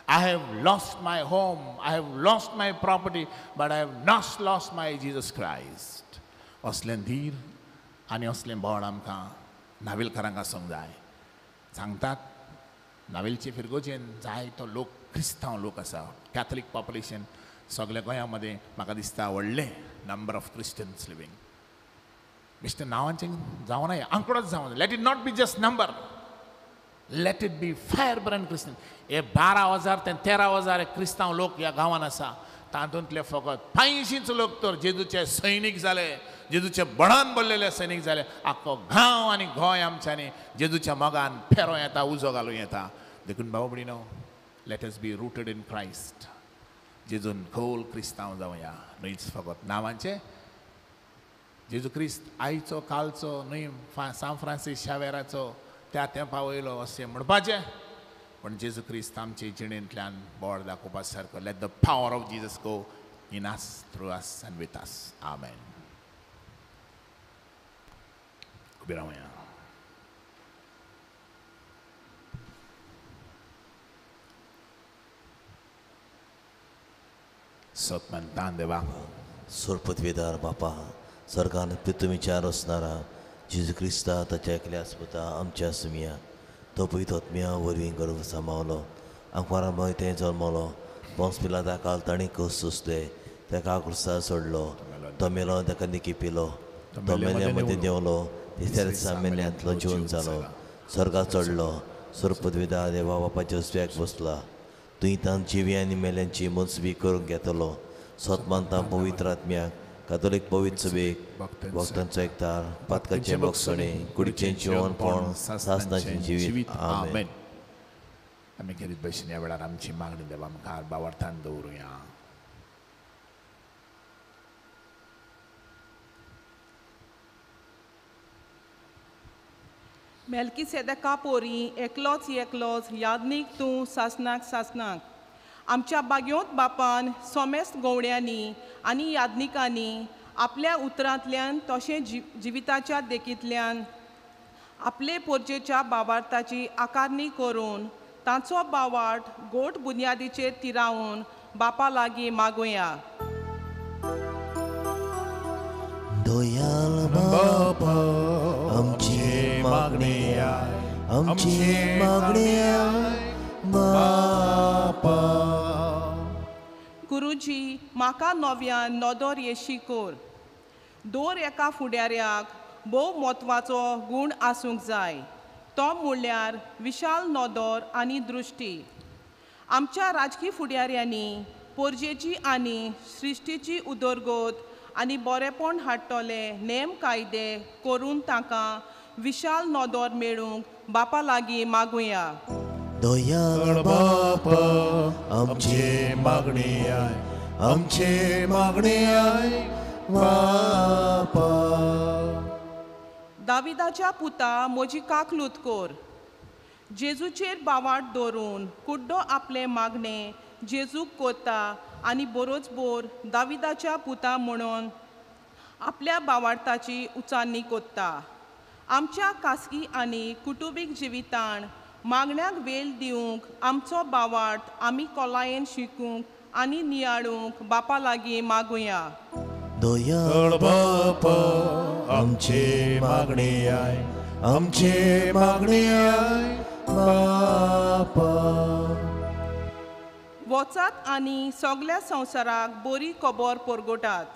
I have lost my home, I have lost my property, but I have not lost my Jesus Christ. असलें धीर आनी असलें बळ आमकां नाविलकारांक आसूंक जाय. सांगतात नावेलचे फिरगोचेन जायतो लोक क्रिस्तांव लोक आसा. कॅथलीक पॉप्युलेशन सगळ्या गोंया मध्ये म्हाका दिसता व्हडलें नंबर ऑफ क्रिस्टियन्स लिविंग. बेश्टें नांवांचें जावं नये, आंकडोच जावं नये. Let it not be just number, let it be fire brand Christian. हे 12,000 ते 13,000 क्रिस्तांव लोक ह्या गांवांत आसा. तातूंतले फकत 85 लोक तर जेजूचे सैनीक जाले, जेजूचे बळान भरलेले सैनीक जाले. आख्खो गांव आनी गोंय आमच्यांनी जेजूच्या मोगान फेरो येता, उजो घालूं येता. देखून भाव भयणीनो, let us be rooted in Christ. जेजून खोल क्रिस्तांव जावया, न्हयच फकत नांवांचे. जेजू क्रिस्त आयचो कालचो न्हय, सान फ्रांसीस शावेराचो त्या तेंपा वयलो अशें म्हणपाचें. पण जेजू क्रिस्त आमचे जिणेंतल्यान बोड दाखोवपा सारको. Let the power of Jesus go in us, through us and with us. आमेन. उबी रावया. सतमंतान देवा, सोरपतवेदार बापा, सर्गान पितू विचार असणारा जेजू क्रिस्ता ताच्या एकल्या आस्पता आमच्या सुमिया तो पवित्र वरवीं गर्भ सांबाळलो. आंकवारां बय तें जल्मलो. पोंस पिलाता काल ताणी कस सोंसले, ताका क्रुसार सोडलो. तो मेलो, ताका निकी पिलो. तो मेल्या मदीं देंवलो, तिसऱ्या दिसा मेल्यांतलो जिवन जालो. सर्गाक चडलो, सोरपतवेदार देवा बापाच्या उजव्याक बसला. तुयें तांत जिवी आनी मेल्यांची मोजवी करूंक घेतलो. सतमानता पवित्र आत्म्याक, कातोलीक पवित्र सभेक, भक्तांचो एकतार, पातकाचें भोगसणे, कुडीचें जिवनपण, सासणाचें जिवीत. आमेन. आमी खेरीत भशेन ह्या वेळार आमची मागणी देवा मुखार भावार्थान दवरुया. मेल्किसेदेका पोरी एकलोच एकलोच यादनीक तूं सासनाक सासनाक. आमच्या बाग्योत बापान सोमेस्त गवड्यांनी आनी यादनिकांनी आपल्या उतरांतल्यान तशें जिविताच्या देखींतल्यान आपले पोरचेच्या भावार्थाची आकारणी करून तांचो भावार्थ गोठ बुन्यादीचेर तिरावून बापा लागीं मागुया. दोयाल बापा, आमची मागणी आय, आमची मागणी आय बापा. गुरुजी, म्हाका नव्यान नोदोर येशी कोर. दर एका फुडाऱ्याक भोव म्हत्वाचो गूण आसूंक जाय. तो म्हणल्यार विशाल नोदोर आनी दृश्टी. आमच्या राजकीय फुडाऱ्यांनी पोरजेची आनी सृश्टीची उदरगत आनी बरेपण हाडटले नेम कायदे करून तांकां विशाल नोदोर मेळूंक बापा लागीं मागुया. दयाळ बापा आमचे मागणे आय, आमचे मागणे आय बापा. दाविदाच्या पुता म्हजी काकलूत कोर. जेजूचेर बावाट दवरून कुड्डो आपले मागणे जेजूक कोत्ता आनी बरोचबोर दाविदाच्या पुता म्हणून आपल्या बावार्ताची उचारणी कोत्ता. आमच्या खासगी आनी कुटुंबीक जिवितान मागण्यांक वेळ दिवंक आमचो बावार्थ आमी कोलायेन शिकूंक आनी नियाळूंक बापा लागीं मागुया. दयाळ बापा आमचे मागणे आय, आमचे मागणे आय बापा. वचात आनी सगळ्या संवसाराक बरी खबर परगटात.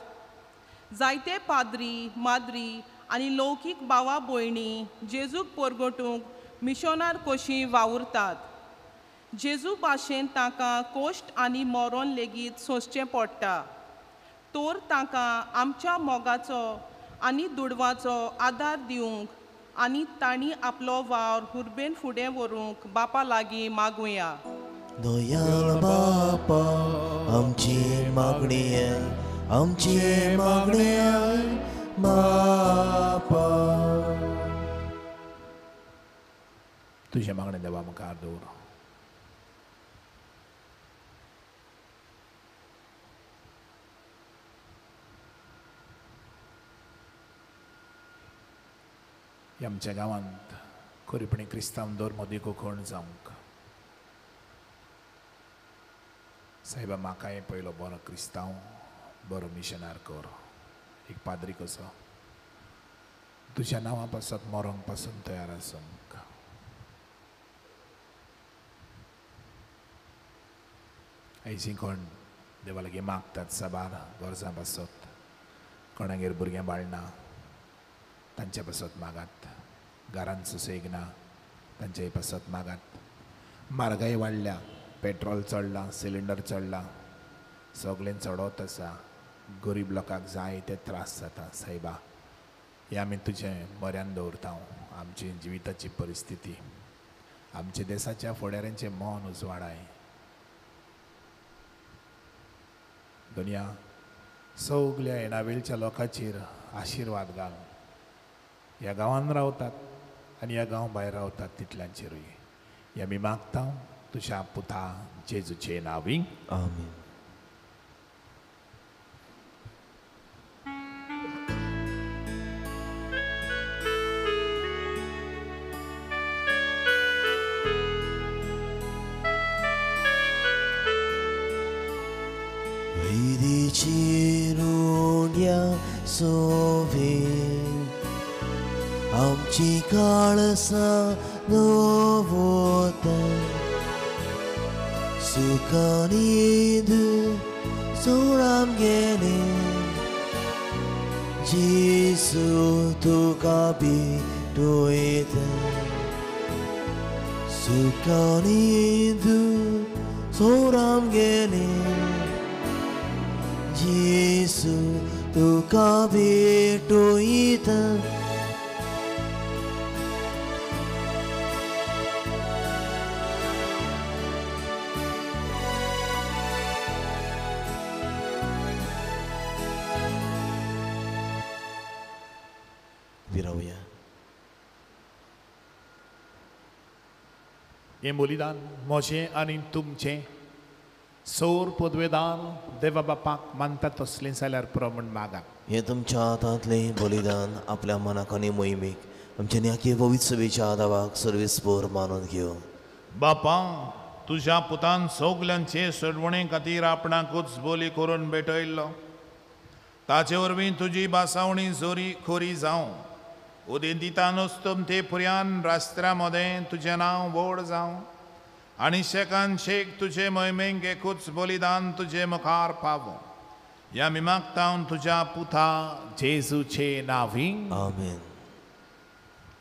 जायते पाद्री माद्री आनी लौकीक भावा भयणी जेजूक परगटूंक मिशनार कशीं वावुरतात. जेजू भाशेन तांकां कोश्ट आनी मरण लेगीत सोंसचें पडटा. तोर तांकां आमच्या मोगाचो आनी दुडवाचो आदार दिवंक आनी तांणी आपलो वावर हुर्बेन फुडें व्हरूंक बापा लागीं मागुया. दयाळ बापा आमची मागणी आय, आमची मागणी आय बापा. तुझे मागणे देवा मुखार दवर. आमच्या गांवांत खरीपणी क्रिस्तांव धर्म देखो कोण जावंक साहेबा म्हाकाय पयलो बरो क्रिस्तांव बरो मिशनार कर. एक पाद्री कसो तुज्या नांवा पासत मरोंक पासून तयार आसूंक. आयजी कोण देवा लागीं मागतात साबार वर्सां पासत कोणागेर भुरगें बाळना तांचे पासत मागात. घरांत सुसेग ना तांचे पासत मागात. म्हारगाय वाडल्या, पेट्रोल चडलां, सिलिंडर चडला, सगळें चडत आसा. गरीब लोकांक जाय ते त्रास जाता. सायबा हे आमी तुजें बऱ्यान दवरता. आमची जिविताची परिस्थिती, आमच्या देशाच्या फुडाऱ्यांचें मन उजवाडाय. दुनिया सगळ्या येणावेळच्या लोकांचेर आशिर्वाद घाल. ह्या गांवांत रावतात आनी ह्या गांव भायर रावतात तितल्यांचेरूय हे आमी मागता तुज्या पुता जेजूचे नांवी. आमीन. चिरुण्या सोबीन आमची काळसां नवोता. सुखानीद सोडाम गेले जेसू तुका भेटोयता. सुखानीद सोडाम गेले जेसू तुका भेटोयता. विरावया. हें बलिदान म्हजें आनी तुमचें सौर पदवेदान देवा बापाक मानता तसलें जाल्यार प्रमाण मागा. हे तुमच्या हातांतलें बलिदान आपल्या मनाक आनी मोहिमेक आमच्या न्याकी पवित्र सभेच्या आदावाक सर्वेस्पर मानून घेव. बापा तुज्या पुतान सगल्यांचे सडवणे खातीर आपणाकूच बोली करून भेटयल्लो. ताचे वरवीं तुजी बासावणी जोरी खोरी जावं. उदें दिता नुस्तम ते फुर्यान रास्त्रा मदें तुजें नांव व्हड जावं. आनी शेकान शेक तुजे मोहिमेक एकूच बलिदान तुजे मुखार पावो. ह्या मी मागता तुज्या पुता जेजूचे नांवी. आमेन.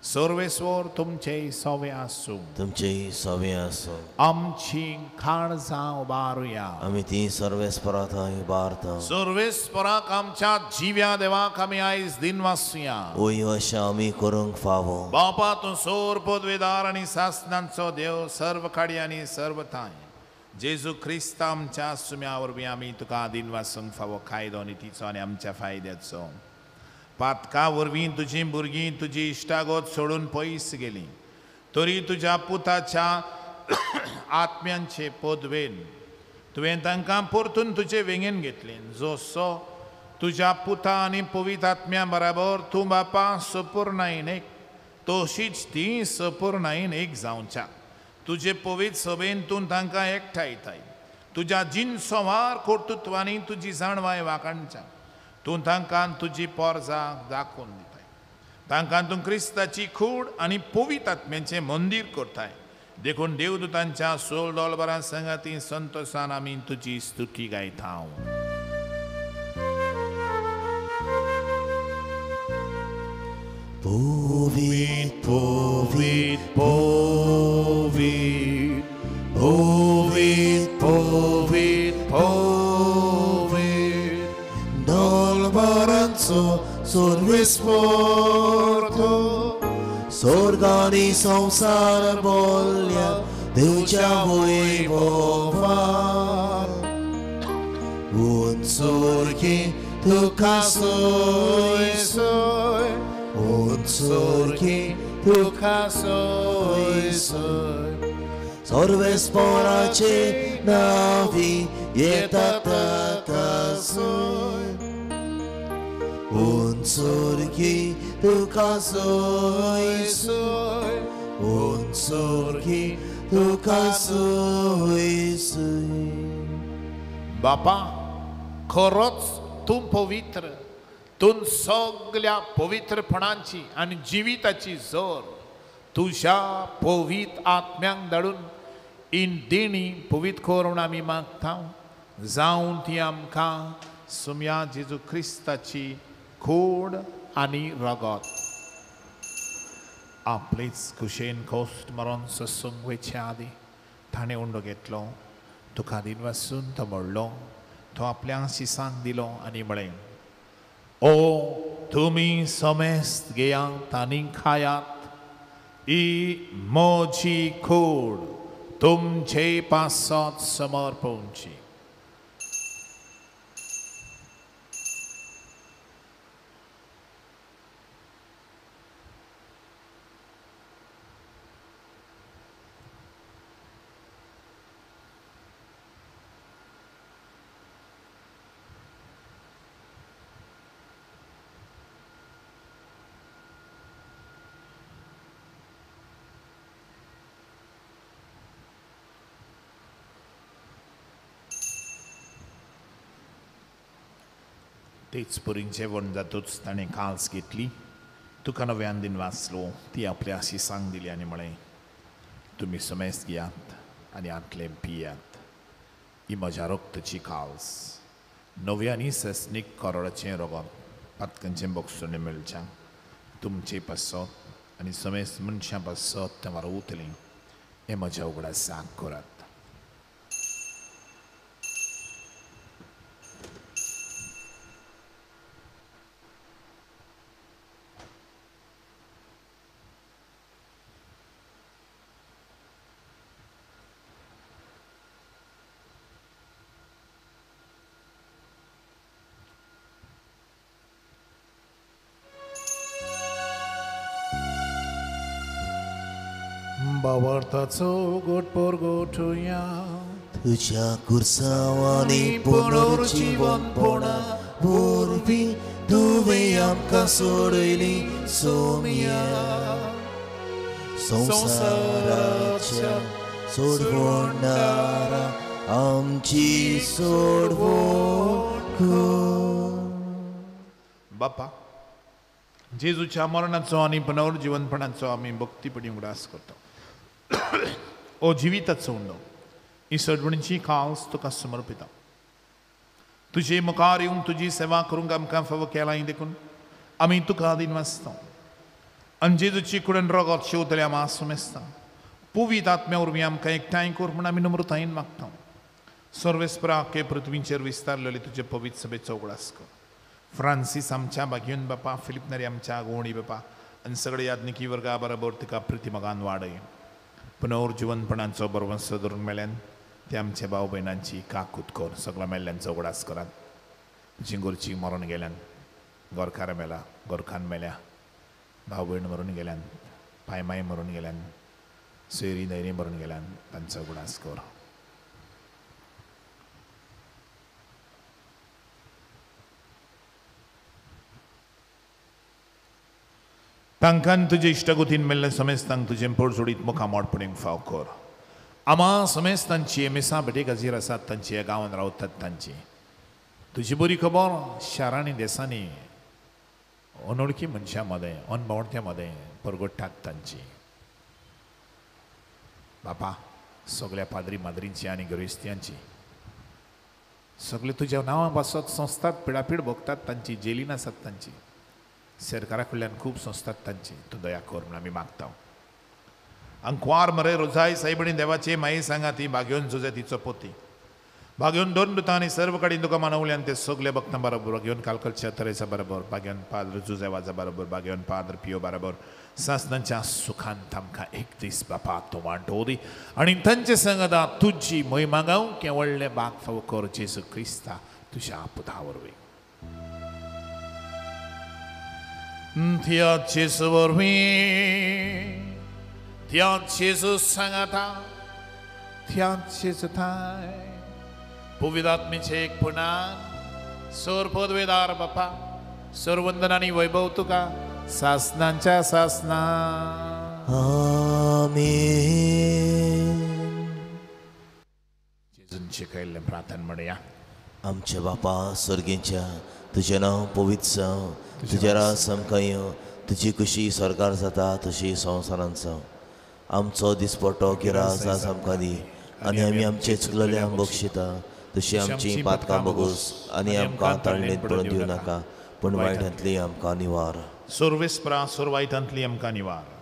सर्वेस्वर तुमचे सवे आसूं. तुमचे सवे आसूं. आमची काळजां उबारुया. आमी ती सर्वेस्परांत उबारता. सर्वेस्पराक आमच्या जिव्या देवाक आमी आयज दिनवासुया. ओय अशें आमी करूंक फावो. बापा तूं सोर पदवेदार आनी सासनांचो देव सर्व काडी आनी सर्व थाय. जेजू क्रिस्त आमच्या सुम्या वरवीं आमी तुका दिनवासूंक फावो कायदो नितीचो आनी आमच्या फायद्याचो. पातका वरवीं तुजीं भुरगीं तुजी इश्टागोत सोडून पयस गेलीं, तरी तुज्या पुताच्या आत्म्यांचे पदवेन तुवें तांकां परतून तुजे वेंगेन घेतलें. जसो तुज्या पुता आनी पवित्र आत्म्या बराबर तूं बापा सपूर्णायेन एक, तशीच ती सपूर्णायेन एक जावच्या. तुजे पवित्र सभेन तूं तांकां एकठांयताय. तुज्या जिनसंवार कर्तृत्वांनी तुजी जाणवाय वांकडच्या. तूं तांकां तुजी पोरजां दाखोवन दिताय. तांकां तूं क्रिस्ताची खूड आनी पवित्र आत्म्याचें मंदीर करताय. देखून देवदूतांच्या सोल दोलबरां संगाती संतोशान आमी तुजी स्तुती गायता. Povit, povit, povit, povit, povit, povit. Dolbaranzo sorvesporto, sorgani संसार बोल्या देवच्या वैभवान. उंचोरकी तुका सोय सोय, उंचोरकी तुका सोय सोय. सर्वेस्पराचे नावी येतात ताका सोय. उंचोरकी तुका सोय सोय, उंचोरकी तुका सोय सोय. बापा खरोच तूं पवित्र. तूं सगळ्या पवित्रपणाची आनी जिविताची जोर तुज्या पवित्र आत्म्यांक धाडून इन देणी पवित्र करून आमी मागता. जावं ती आमकां सुम्या जेजू क्रिस्ताची खूड आनी रगत. आपलेच कुशेन कोस्ट मारून सत्संग वयचे आदी ताणें उंडो घेतलो. तुका दिनवासून तो मोडलो. तो आपल्या शिसांक दिलो आनी म्हळें, ओ तुमी समेस्त घेयात आनी खायात. ही म्हजी खूड तुमचे पासत समर्पणची. तेच पुरीं जेवण जातूच ताणें काल्स घेतली. तुका नव्यान दिन वाचलो. ती आपल्या शिसांक दिली आनी म्हळें, तुमी समेस्त घेयात आनी आतले पियात. ही म्हज्या रक्ताची काल्स, नव्यानी सस्नीक करोडाचें रगत पातकांचें बक्षून मेळच्या तुमचे पासत आनी समेस्त मनशां पासत तें वारवतलें. हें म्हज्या उगडा सांग करात. बावार्थाचो गोटपोर गोठुया. तुझ्या कुर्सावानी पुनर्जीवनपणा वरवीं तुवें आमकां सोडयली सोम्या. संवसाराच्या सोडवणारा आमची सोडवण. बापा जेजूच्या मरणाचो आनी पुनर्जीवनपणाचो आमी भक्तीपणी उडास करता. ओ जिविताचो उंडो, ही सडवणीची काल्स तुका समर्पिता. तुजे मुखार येवन तुजी सेवा करूंक आमकां फावो केलाय देखून आमी तुका दिन वाचता. आनी जेजूची कुडून रगत शिवतले आमी सुमेस्ता पुवीत आत्म्या वरवीं आमकां एकठांय कर म्हूण आमी नम्रतायेन मागता सर्वेस्परा के पृथ्वीचेर विस्तारलेली तुजे पवित्र सभेचो उगडास कर फ्रांसीस आमच्या बागेन बापा फिलिप नरी आमच्या गोवणी बापा आनी सगळे याज्ञिकी वर्गा बरोबर तिका प्रितिमगान वाडय पुनर्जीवनपणाचो बरोवंस धरून मेळ्यान ते आमच्या भाव भयणांची काकूत कर सगळ्या मेल्ल्यांचो उगडास करात जिंगोरची मरण गेल्यान गोरकार मेला गोरखान मेल्या भाव भयण मरून गेल्यान पायमाय मरून गेल्यान सोयरी दैरी मरून गेल्यान तांचो उगडास कर तांकां तुजे इश्टगुतीन मेल्ले समेस्तांक तुजें पोडसोडीत मुखार मोडपणीक फाव कर आमा समेस्तांची मेसा बेटेक हाजीर आसात तांची ह्या गांवांत रावतात तांची तुजी बरी खबर शारांनी देसांनी अनवळखी मनशां मदें अनभवण्ट्या मदें परगडटात तांची बापा सगळ्या पाद्री माद्रींची आनी गरवेस्त्यांची सगळे तुज्या नांवां बसत संस्थात पिडापीड भोगतात तांची जेलीन आसात तांची सरकारा कडल्यान खूब संस्थात तांची तूं दया कर म्हूण आमी मागता अंकवार मरे रोजाई साईबणी देवाचे माई सांगा ती बागेवन झुजे तिचो पोती बागेवन दोन दुतां आनी सर्व कडेन तुका मानवल्यान ते सगळे भक्तां बरोबर बागेवन कालकलच्या तरेचा बरोबर बागेवन पाद्र जुजेवाजा बरोबर बागेवन पाद्र पियो बरोबर सासनांच्या सुखांत आमकां एक दीस बापा तूं वांटो दी आनी तांचे संगदा तुजी महिमा गावूं केवळ्ळे बाग फावो कर जेजू क्रिस्ता तुज्या पुता वरवीं त्या जेजू वरवीं त्या जेजू सांगाता त्या जेजू थाय पवित्रात्मेचे एक पुनान सोर पदवेदार बापा सर्वंदन आनी वैभव तुका सासनांच्या सासना आमेन जेजून शिकयल्लें प्रार्थना म्हणया आमच्या बापा स्वर्गींच्या तुजें नांव पवित्र जावं तुजें रास आमकां येवं तुजी खुशी स्वर्गार जाता तशी संवसारांत जावं आमचो दिसपट्टो गिरास आज आमकां दी आनी आमी आमचे चुकलेल्यांक बक्षिता तशी आमची पातकां बगूस आनी आमकां ताळणेंत पडून दिवं नाका पूण वायटांतली आमकां निवार सर्वेस्परा सर्वायतांतली आमकां निवार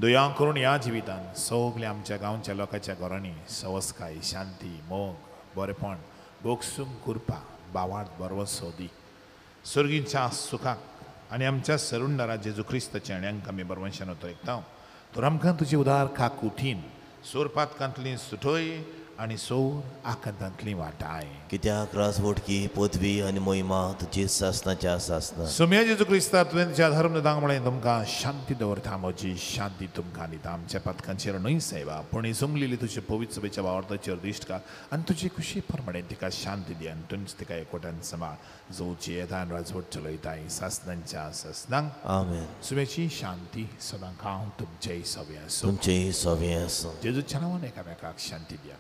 दया करून ह्या जिवितान सगल्या आमच्या गांवच्या लोकांच्या घरांनी सवस्काय शांती मोग बरेपण बोगसूंक कुरपा बावार्द बरवो सोदी सर्गीच्या सुखाक आनी आमच्या सरुंडारा जेजू क्रिस्त चेण्यांक आमी बरवंशान उतरयता तर आमकां तुजी उदार काकुतीन सोर पातकांतली सुटोय आनी सोर आकांतांतली वाटाय कित्याक रास वोटकी पदवी आनी मोहिमा तुजी सासनाच्या सासना सुम्या जेजू क्रिस्ता तुवें तुज्या धर्म दांगमळे तुमकां शांती दवरता म्हजी शांती तुमकां दिता आमच्या पातकांचेर न्हय सेवा पूण ही जमलेली तुजे पवित्र सभेच्या वावरताचेर दिश्ट आनी तुजी खुशी प्रमाणे तिका शांती दी आनी तुमच तिका एकवटान सांबाळ जोची येतान राजवट चलयताय सासनांच्या सासनांक आमेन सुम्याची शांती सदां हांव तुमचेय सवे आसूं तुमचेय सवे आसूं जेजूच्या नांवान एकामेकाक शांती दिया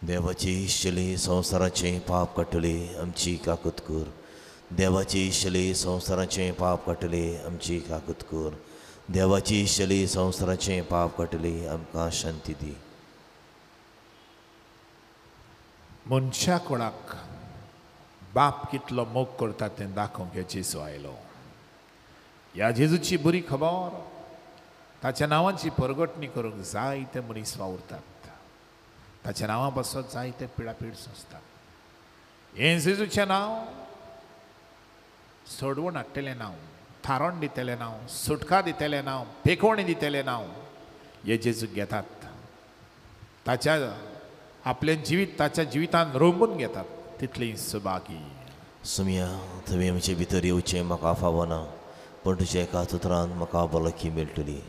देवाची इश्टली संवसाराचे पाप काडटली आमची काकूत कर देवाची इश्टली संवसाराचे पाप काडटली आमची काकूत कर देवाची इश्टली संवसाराचे पाप काडटली आमकां शांती दी मनशा कोणाक बाप कितलो मोग करता तें दाखोवंक हे जेजू आयलो ह्या जेजूची बरी खबर ताच्या नांवाची परगटणी करूंक जायते मनीस वावुरतात ताच्या नांवां बसत जायते पिडापीड सोंसतात हें जेजूचें नांव सोडवून हाडटलें नांव थारोन दितलें नांव सुटका दितलें नांव पेखोवणी दितलें नांव हे जेजू घेतात ताच्या आपलें जिवीत ताच्या जिवितान रोंबून घेतात तितली सुभागी सुम्या तुवें म्हजे भितर येवचें म्हाका फावना पूण तुज्या एका उतरान म्हाका बलकी मेळटली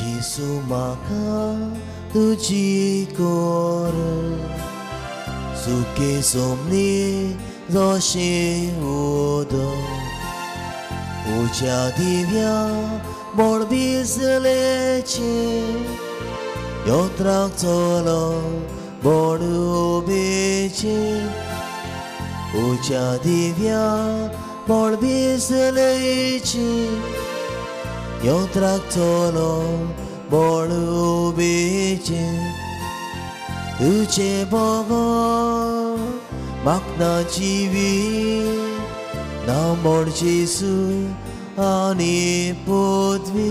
जेसू म्हाका तुजी कोर सुके सोमनी जशें उदक उज्या दिव्या बोड भिजलेचे योत्राक चलो बोड उबेचे उज्या दिव्या बोड भिजलेचे योत्राक चलो बोड उबेचे तुजे बघून म्हाका जिवी ना मोड जेसू आनी पदवी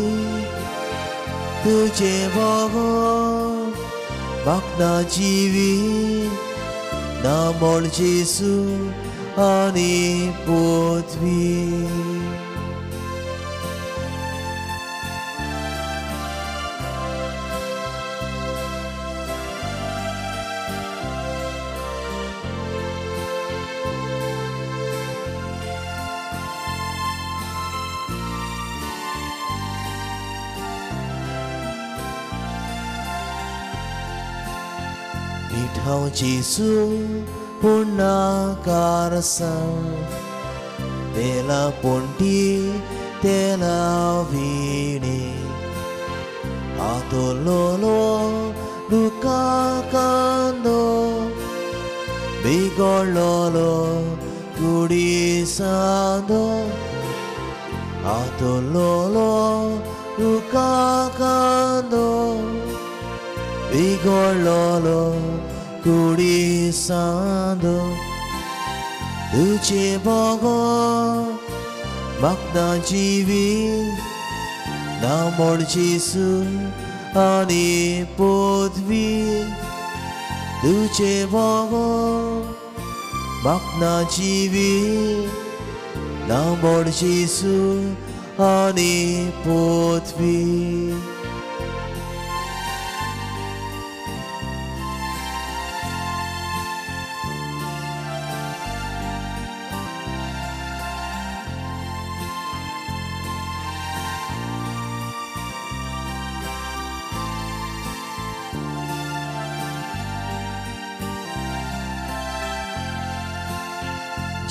तुजे बघून म्हाका जिवी ना मोड जेसू आनी पदवी मिठाव जेसू पुण्णाकार तेला पोंटी तेला विणी आतोलोलो दुका कांदो बिगडलोलो कुडी सांदो आतोलोलो दुका कांदो बिगडलोलो कुडी सांदो तुजे बघून म्हाका जिवी ना मोड जेसू आनी पदवी तुजे बघून म्हाका जिवी ना मोड जेसू आनी पदवी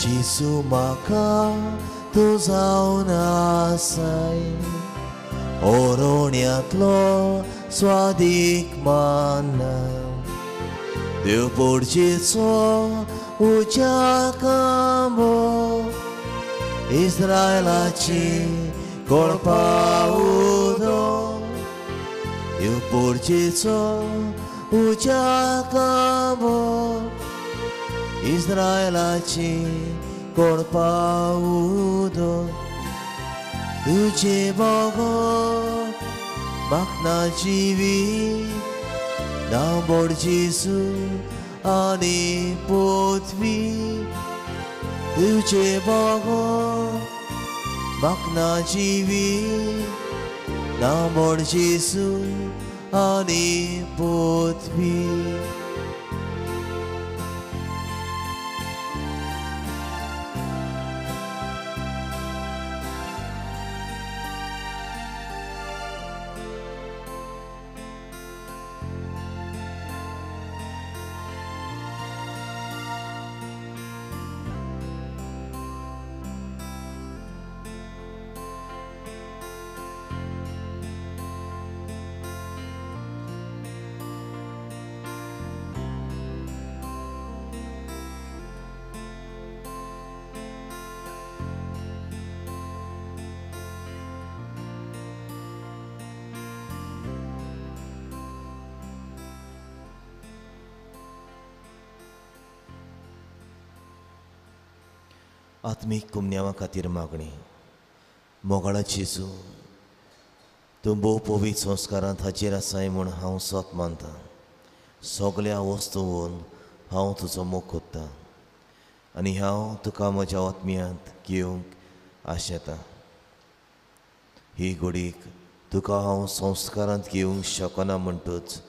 जेसू म्हाका तूं जावन आसाय ओरोण्यांतलो स्वादीक मान्ना देव पोरचेचो उज्या कांबो इस्रायलाची कोळपा उदक देव पोरचेचो उज्या कांबो इस्रायलाची कोळपा उदक तुजे बघून म्हाका जिवी ना मोड जेसू आनी पदवी तुजे बघून म्हाका जिवी ना मोड जेसू आनी पदवी आत्मीक कुमन्यावा खातीर मागणी मोगाळा जेसू तूं भोव पवित्र संस्कारांत हाचेर आसाय म्हूण हांव सोत मानतां सगल्या वस्तूंवन हांव तुजो मोग कोत्तां आनी हांव तुका म्हज्या आत्म्यांत घेवंक आशेतां ही घडीक तुका हांव संस्कारांत घेवंक शकना म्हणटूच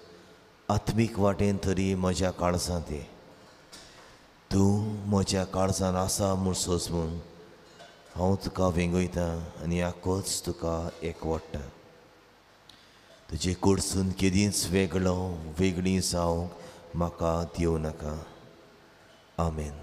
आत्मीक वाटेन तरी म्हज्या काळजांत ये तूं म्हज्या काळजान आसा म्हूण सोजमून हांव तुका वेंगयतां आनी आख्खोच तुका एकवडटा तुजे कडसून केदींच वेगळो वेगळी जावंक म्हाका दिवं नाका. आमेन.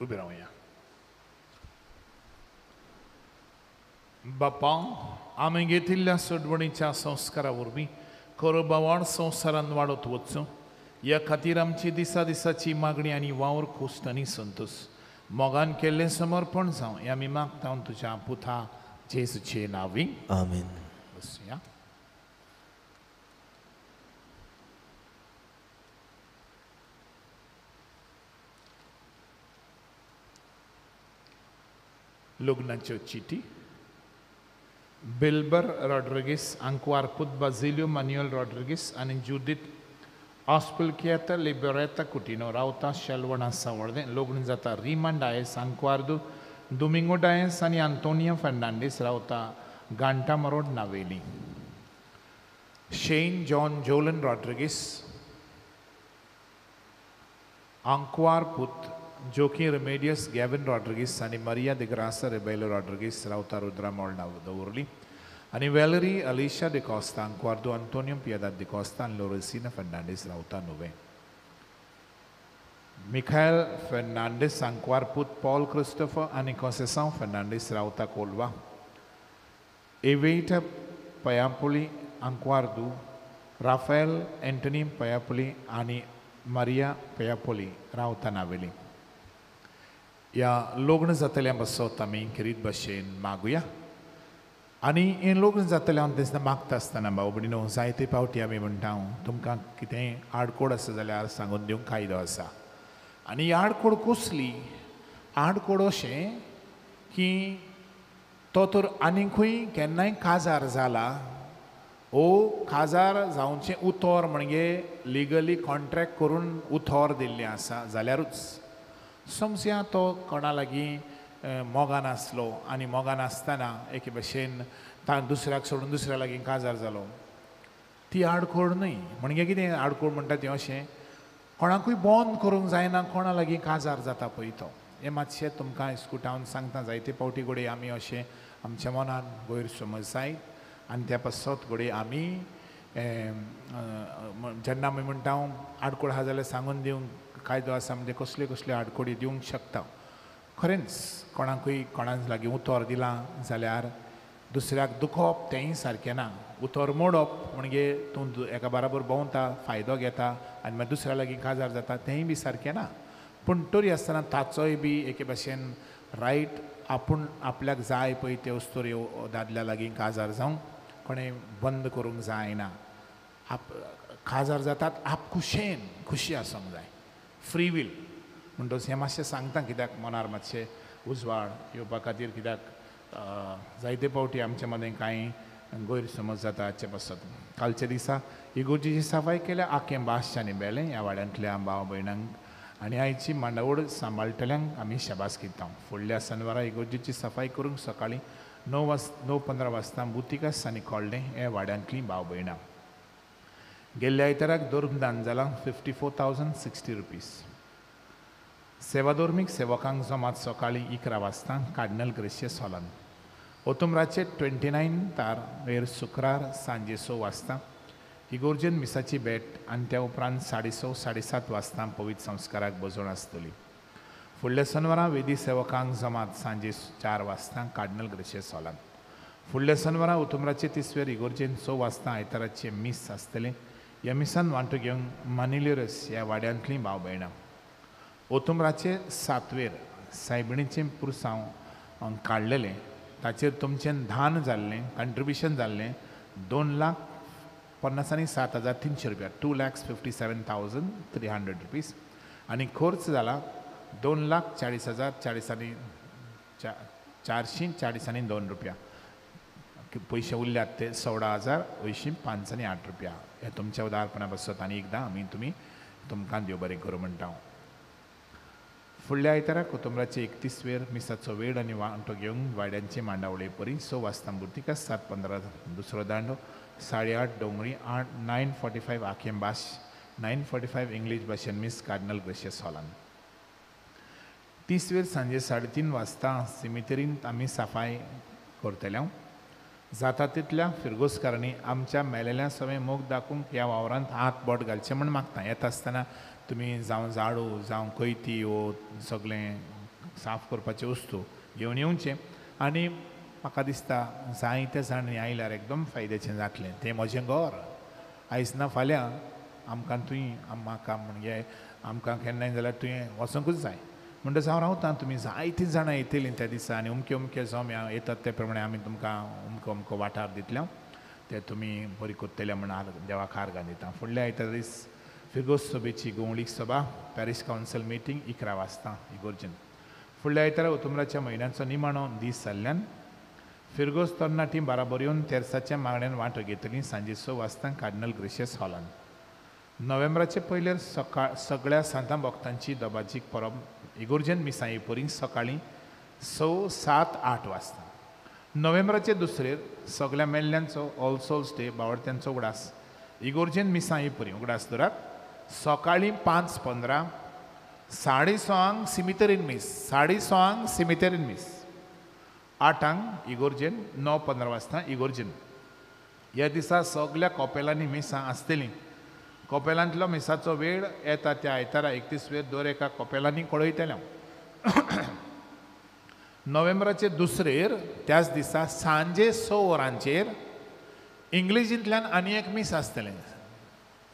उबे राहूया. बापा, आमी घेतिल्ल्या सोडवणीच्या संस्कारा वरवीं करबावाड संवसारान वाडत वचूं ह्या खातीर आमची दिसा दिसाची मागणी आनी वावर खोस्ट आनी संतोश मोगान केल्लें समर्पण जावं हें आमी मागता तुज्या पुता जेजूचे नांवी. आमेन. बसुया. लग्नाच्यो चिटी. Wilbur Rodrigues, Anquarput Basilio Manuel Rodrigues आनी जुदीत Aspilquieta Libereta Coutinho रावता शेलवणा सावळदें. लग्न जाता रिमान डायस आंक्वार्दो दोमिंगो डायस आनी आंतोनिया फर्नांडीस रावता गांटामरोड नावेली. शेन John Jolen Rodrigues, Anquarput Joaquim Remedios Gavin Rodrigues आनी Maria de Graça Rebelo Rodrigues रावता रुद्रामोळ दवरली. आनी Valerie Alicia de Costa, Anquardo Antonio Piedad de Costa आनी Loresina Fernandes रावता नुवे. Michael Fernandes Anquarput Paul Christopher आनी Conceição Fernandes रावता Kolwa. Evita Payapoli Anquardo Rafael Anthony Payapoli आनी Maria Payapoli रावता नावेली. ह्या लग्न जातल्या बसत आमी किरीत भाशेन मागुया. आनी हें लग्न जातलें हांव दिसता मागता आसतना भाव भयणीनो जायते फावटी आमी म्हणटा तुमकां कितेंय आडकोड आसा जाल्यार सांगून दिवंक कायदो आसा. आनी ही आडकोड कसली? आडकोड अशें की तो तर आनीकूय केन्नाय काजार जाला ओ काजार जावचें उतोर म्हणजे लिगली कॉन्ट्रॅक्ट करून उतोर दिल्लें आसा जाल्यारूच. समजा तो कोणा लागीं मोगान आसलो आनी मोगान आसतना एके भशेन दुसऱ्याक सोडून दुसऱ्या लागीं काजार जालो ती आडकोड न्हय. म्हणजे कितें आडकोड म्हणटा तें अशें कोणाकूय बंद करूंक जायना कोणा लागीं काजार जाता पळय तो. हें मातशें तुमकां इस्कुटावन सांगता. जायते फावटी घोडये आमी अशें आमच्या मनान गैरसमज जाय आनी त्या पासत घोडये आमी जेन्ना आमी म्हणटा आडकोड आहा जाल्यार सांगून दिवंक कायदो आसा म्हणजे कसल्यो कसल्यो आडकोडी दिवंक शकता. खरेंच कोणाकूय कोणा लागीं उतोर दिलां जाल्यार दुसऱ्याक दुखोवप तेंय सारकें ना. उतोर मोडप म्हणजे तूं एका बराबर भोंवता फायदो घेता आनी मागीर दुसऱ्या लागीं काजार जाता तेंय बी सारकें ना. पूण तरी आसतना ताचोय बी एके भशेन रायट आपूण आपल्याक जाय पळय त्यो वस्तू दादल्या लागीं काजार जावंक कोणें बंद करूंक जायना. काजार जातात आपखुशेन खुशी आसूंक जाय. फ्री वील म्हणटच हें मातशें सांगता कित्याक मनार मातशें उजवाड येवपा खातीर. कित्याक जायते फावटी आमचे मदें कांय गैरसमज जाता हाचे पासत. कालच्या दिसा इगोर्जीची सफाई केल्या आख्खें बाशच्यानी बेलें ह्या वाड्यांतल्या भाव भयणांक आनी आयची मांडावळ सांबाळटल्यांक आमी शाबासकी दिता. फुडल्या शेनवारा इगोर्जीची सफाई करूंक सकाळीं 9:15 वाजता बुतिकास आनी कोल्डें हे वाड्यांतलीं भाव भयणां. गेल्ल्या आयताराक धर्मदान जालां 54,060 रुपीज. सेवाधर्मीक सेवकांक जमात सकाळीं 11 वाजता कार्डिनल ग्रेशियस हॉलांत. ओतुंबराचे 29 वेर शुक्रार सांजे 6 वाजता इगोर्जेन मिसाची भेट आनी त्या उपरांत 6:30-7:30 वाजता पवित्र संस्काराक बसोवन आसतली. फुडल्या शेनवारा वेदी सेवकांक जमात सांजे 4 वाजता कार्डिनल ग्रेशियस हॉलांत. फुडल्या शेनवारा ओतुंबराचे 30 इगोर्जेन 6 वाजता आयताराचे मीस आसतलें. ह्या मिसान वांटो घेवंक मानिल्युरस ह्या वाड्यांतलीं भाव भयणां. ओतुंबराचे 7 सायबिणीचें पुरसांव काडलेलें ताचेर तुमचें दान जाल्लें कंट्रिब्युशन जाल्लें 2,50,07,300 रुपया 2,57,300 रुपीज. आनी खर्च जाला 2,40,40 442 रुपया. पयशे उरल्यात ते 16,805 रुपया. हे तुमच्या उदारपणा बसत आनी एकदां आमी तुमकां देव बरें करूं म्हणटा हांव. फुडल्या आयतारा कुटुंबाचे 31वेर मिसाचो वेळ आनी वांटो घेवंक वाड्यांचे मांडावळे परी 6 वाजता मुर्तिका 7:15 दुसरो दांडो 8:30 डोंगरी 9:45 आखें भाश 9:45 इंग्लीश भाशेन मिस कार्डिनल ग्रेशियस हॉलान. 30वेर सांजे 3:30 वाजता सिमितेरींत आमी सफाई करतले. जाता तितल्या फिरगोसकारांनी आमच्या मेलेल्या सवय मोग दाखोवंक ह्या वावरांत हात बोट घालचें म्हण मागता. येता आसतना तुमी जावं झाडू जावं कोयती वो सगळें साफ करपाचे वस्तू घेवन येवचें. आनी म्हाका दिसता जायते जाण आयल्यार एकदम फायद्याचें जातलें. तें म्हजें घर आयज ना फाल्यां आमकां तुयें म्हाका म्हणजे आमकां केन्नाय जाल्यार तुवें वचोंकूच जाय म्हणटच हांव रावतां. तुमी जायतीं जाणां येतलीं त्या दिसा आनी अमके अमके सौम्या येतात ते प्रमाणे आमी तुमकां अमको वाठार दितले. ते तुमी बरी करतले म्हण देवाक आर्गां दिता. फुडल्या आयतार दीस फिरगोस सभेची गोवळीक सभा पॅरीस कावन्सिल मिटींग 11 वाजता इगोर्जेन. फुडल्या आयतारा ऑक्टोबराच्या म्हयन्याचो निमाणो दीस जाल्ल्यान फिरगोस तरणाटी बाराबरयोन तेर्साच्या मागण्यांत वांटो घेतली. सांजे 6 वाजता कार्डिनल ग्रेशियस हॉलान. नोव्हेंबराचे पयलेर सगळ्या सांता भक्तांची दबाजीक परब इगोर्जेन मिसाई परी सकाळीं 6, 7, 8 वाजता. नोव्हेंबराचे दुसरेर सगळ्या मेल्ल्यांचो ऑल सोल्स डे बावडत्यांचो उगडास इगोर्जेन मिसाई परी उगडास दरात सकाळीं 5:15 6:30 सिमितेरीन मीस 6:30 सिमितेरीन मीस 8 इगोर्जेन 9:15 वाजता इगोर्जेन. ह्या दिसा सगळ्या कॉपेलांनी मिसां आसतलीं. कॉपेलांतलो मिसाचो वेळ येता त्या आयतारा 31वेर दर एका कॉपेलांनी कळयतले. नोव्हेंबराचे दुसरेर त्याच दिसा सांजे 6 वरांचेर इंग्लिशींतल्यान आनी एक मीस आसतलें.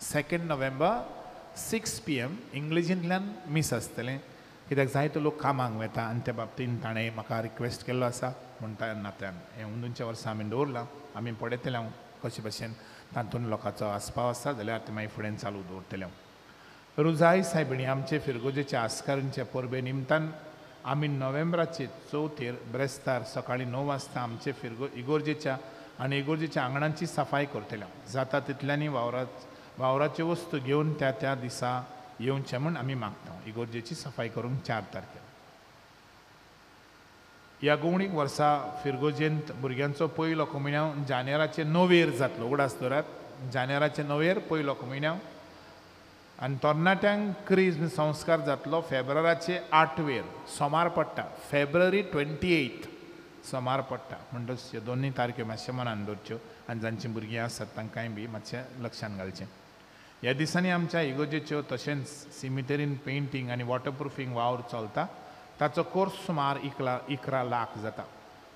2 नोव्हेंबर 6 PM इंग्लिशींतल्यान मीस आसतलें. कित्याक जायतो लोक कामाक वता आनी त्या बाबतींत ताणें म्हाका रिक्वेस्ट केल्लो आसा म्हणटा नात्यान हें उंदूच्या वर्सा आमी दवरलां. आमी पळयतले कशे भशेन तातूंत लोकांचो आस्पाव आसा जाल्यार ते मागीर फुडें चालू दवरतले. रुजाई सायबिणी आमचे फिरगोजेच्या आस्कारांचे परबे निमतान आमी नोव्हेंबराचे 4 ब्रेस्तार सकाळीं 9 वाजता आमचे इगोर्जेच्या आनी इगोर्जेच्या आंगणांची सफाई करतले. जाता तितल्यांनी वावराच्यो वस्तू घेवन त्या दिसा येवचें म्हूण आमी मागता. इगोर्जेची सफाई करूंक 4 तारखेर. ह्या गोवणीक वर्सा फिरगोजेंत भुरग्यांचो पयलो कम्युन्यांव जानेराचे 9वेर जातलो. उगडास दवरात जानेराचे 9वेर पयलो कम्युन्यांव. आनी तरणाट्यांक क्रिज संस्कार जातलो फेब्रुवाराचे 8वेर सोमार पडटा. फेब्रुवारी 28 सोमार पडटा. म्हणटच ह्यो दोनूय तारख्यो मातशें मनान दवरच्यो आनी जांचीं भुरगीं आसात तांकांय बी मातशें लक्षांत घालचें. ह्या दिसांनी आमच्या इगोजेच्यो तशेंच सिमितेरीन पेंटींग आनी वॉटरप्रुफींग वावर चलता. ताचो कोर्स सुमार 11 लाख जाता.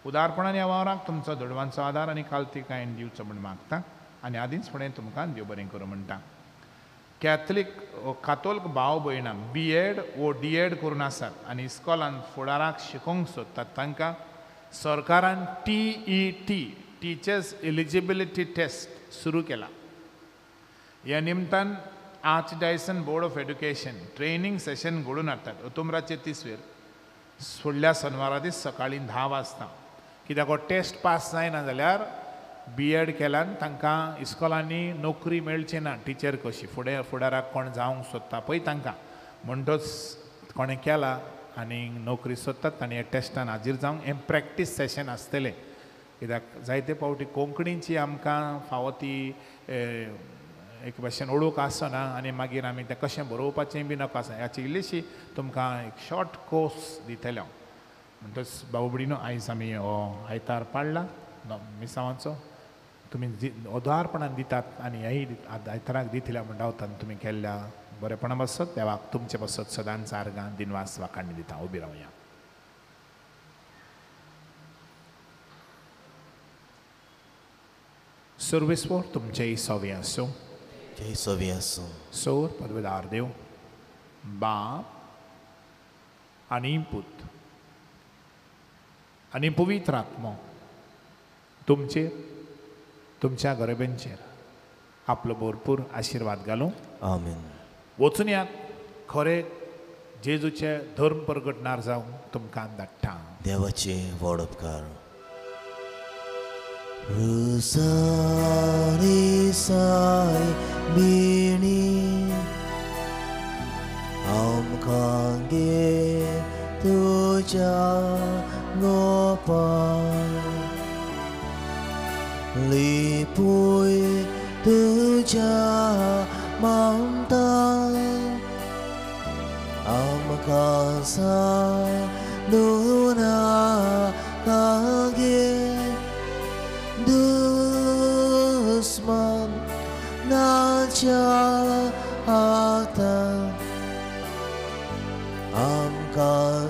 उदारपणान ह्या वावराक तुमचो दडवांचो आदार आनी काल्तिकाय दिवचो म्हूण मागता आनी आदींच फुडें तुमकां देव बरें करूं म्हणटा. कातोलीक भाव भयणां B.Ed वो D.Ed करून आसात आनी इस्कॉलान फुडाराक शिकोवंक सोदतात तांकां सरकारान TET टिचर्स एलिजिबिलिटी टेस्ट सुरू केला. ह्या निमतान archdiocesan board of education training session घडोवन हाडटात. ऑक्टोबराचे 30वेर फुडल्या शेनवारा दीस सकाळीं 10 वाजता. कित्याक हो टेस्ट पास जायना जाल्यार B.Ed केल्यान तांकां इस्कॉलांनी नोकरी मेळची ना. टिचर कशी फुडाराक कोण जावंक सोदता पळय तांकां म्हणटच कोणें केला आनी नोकरी सोदतात आनी हे टेस्टान हाजीर जावंक हें प्रॅक्टीस सेशन आसतलें. कित्याक जायते फावटी कोंकणीची आमकां फावो ती एक भाशेन ओळख आसना आनी मागीर आमी तें कशें बरोवपाचें बी नाका आसा. हाची इल्लीशी तुमकां एक शॉर्ट कोर्स दितले हांव. म्हणटच भाऊ भयणीनो आयज आमी हो आयतार पाडला मिसांवाचो. तुमी उदारपणान दितात आनी हेय आयताराक दितल्या म्हण रावतात. तुमी केल्ल्या बरेपणा बसत देवाक तुमचे बसत सदांच आर्गां दिनवास वाखाणणी दिता. उबी रावया. सर्वेस्वर तुमचेय सोवे आसूं. जय सोवी आसूं. सोर पदवेदार देव बाप आनी पूत आनी पवित्र आत्मो तुमचेर तुमच्या गरिबींचेर आपलो भरपूर आशिर्वाद घालूं. आमीन. वचून या खरे जेजूचे धर्म परगटणार जावं तुमकां धाडटा. देवाचे व्हड उपकार. रुसारी साय बिणी आमकां घे तुज्या गोपाळ. लिपूय तुज्या ममतान आमकां सांडूना गे. दुस्मान नाच्या हातान आमकां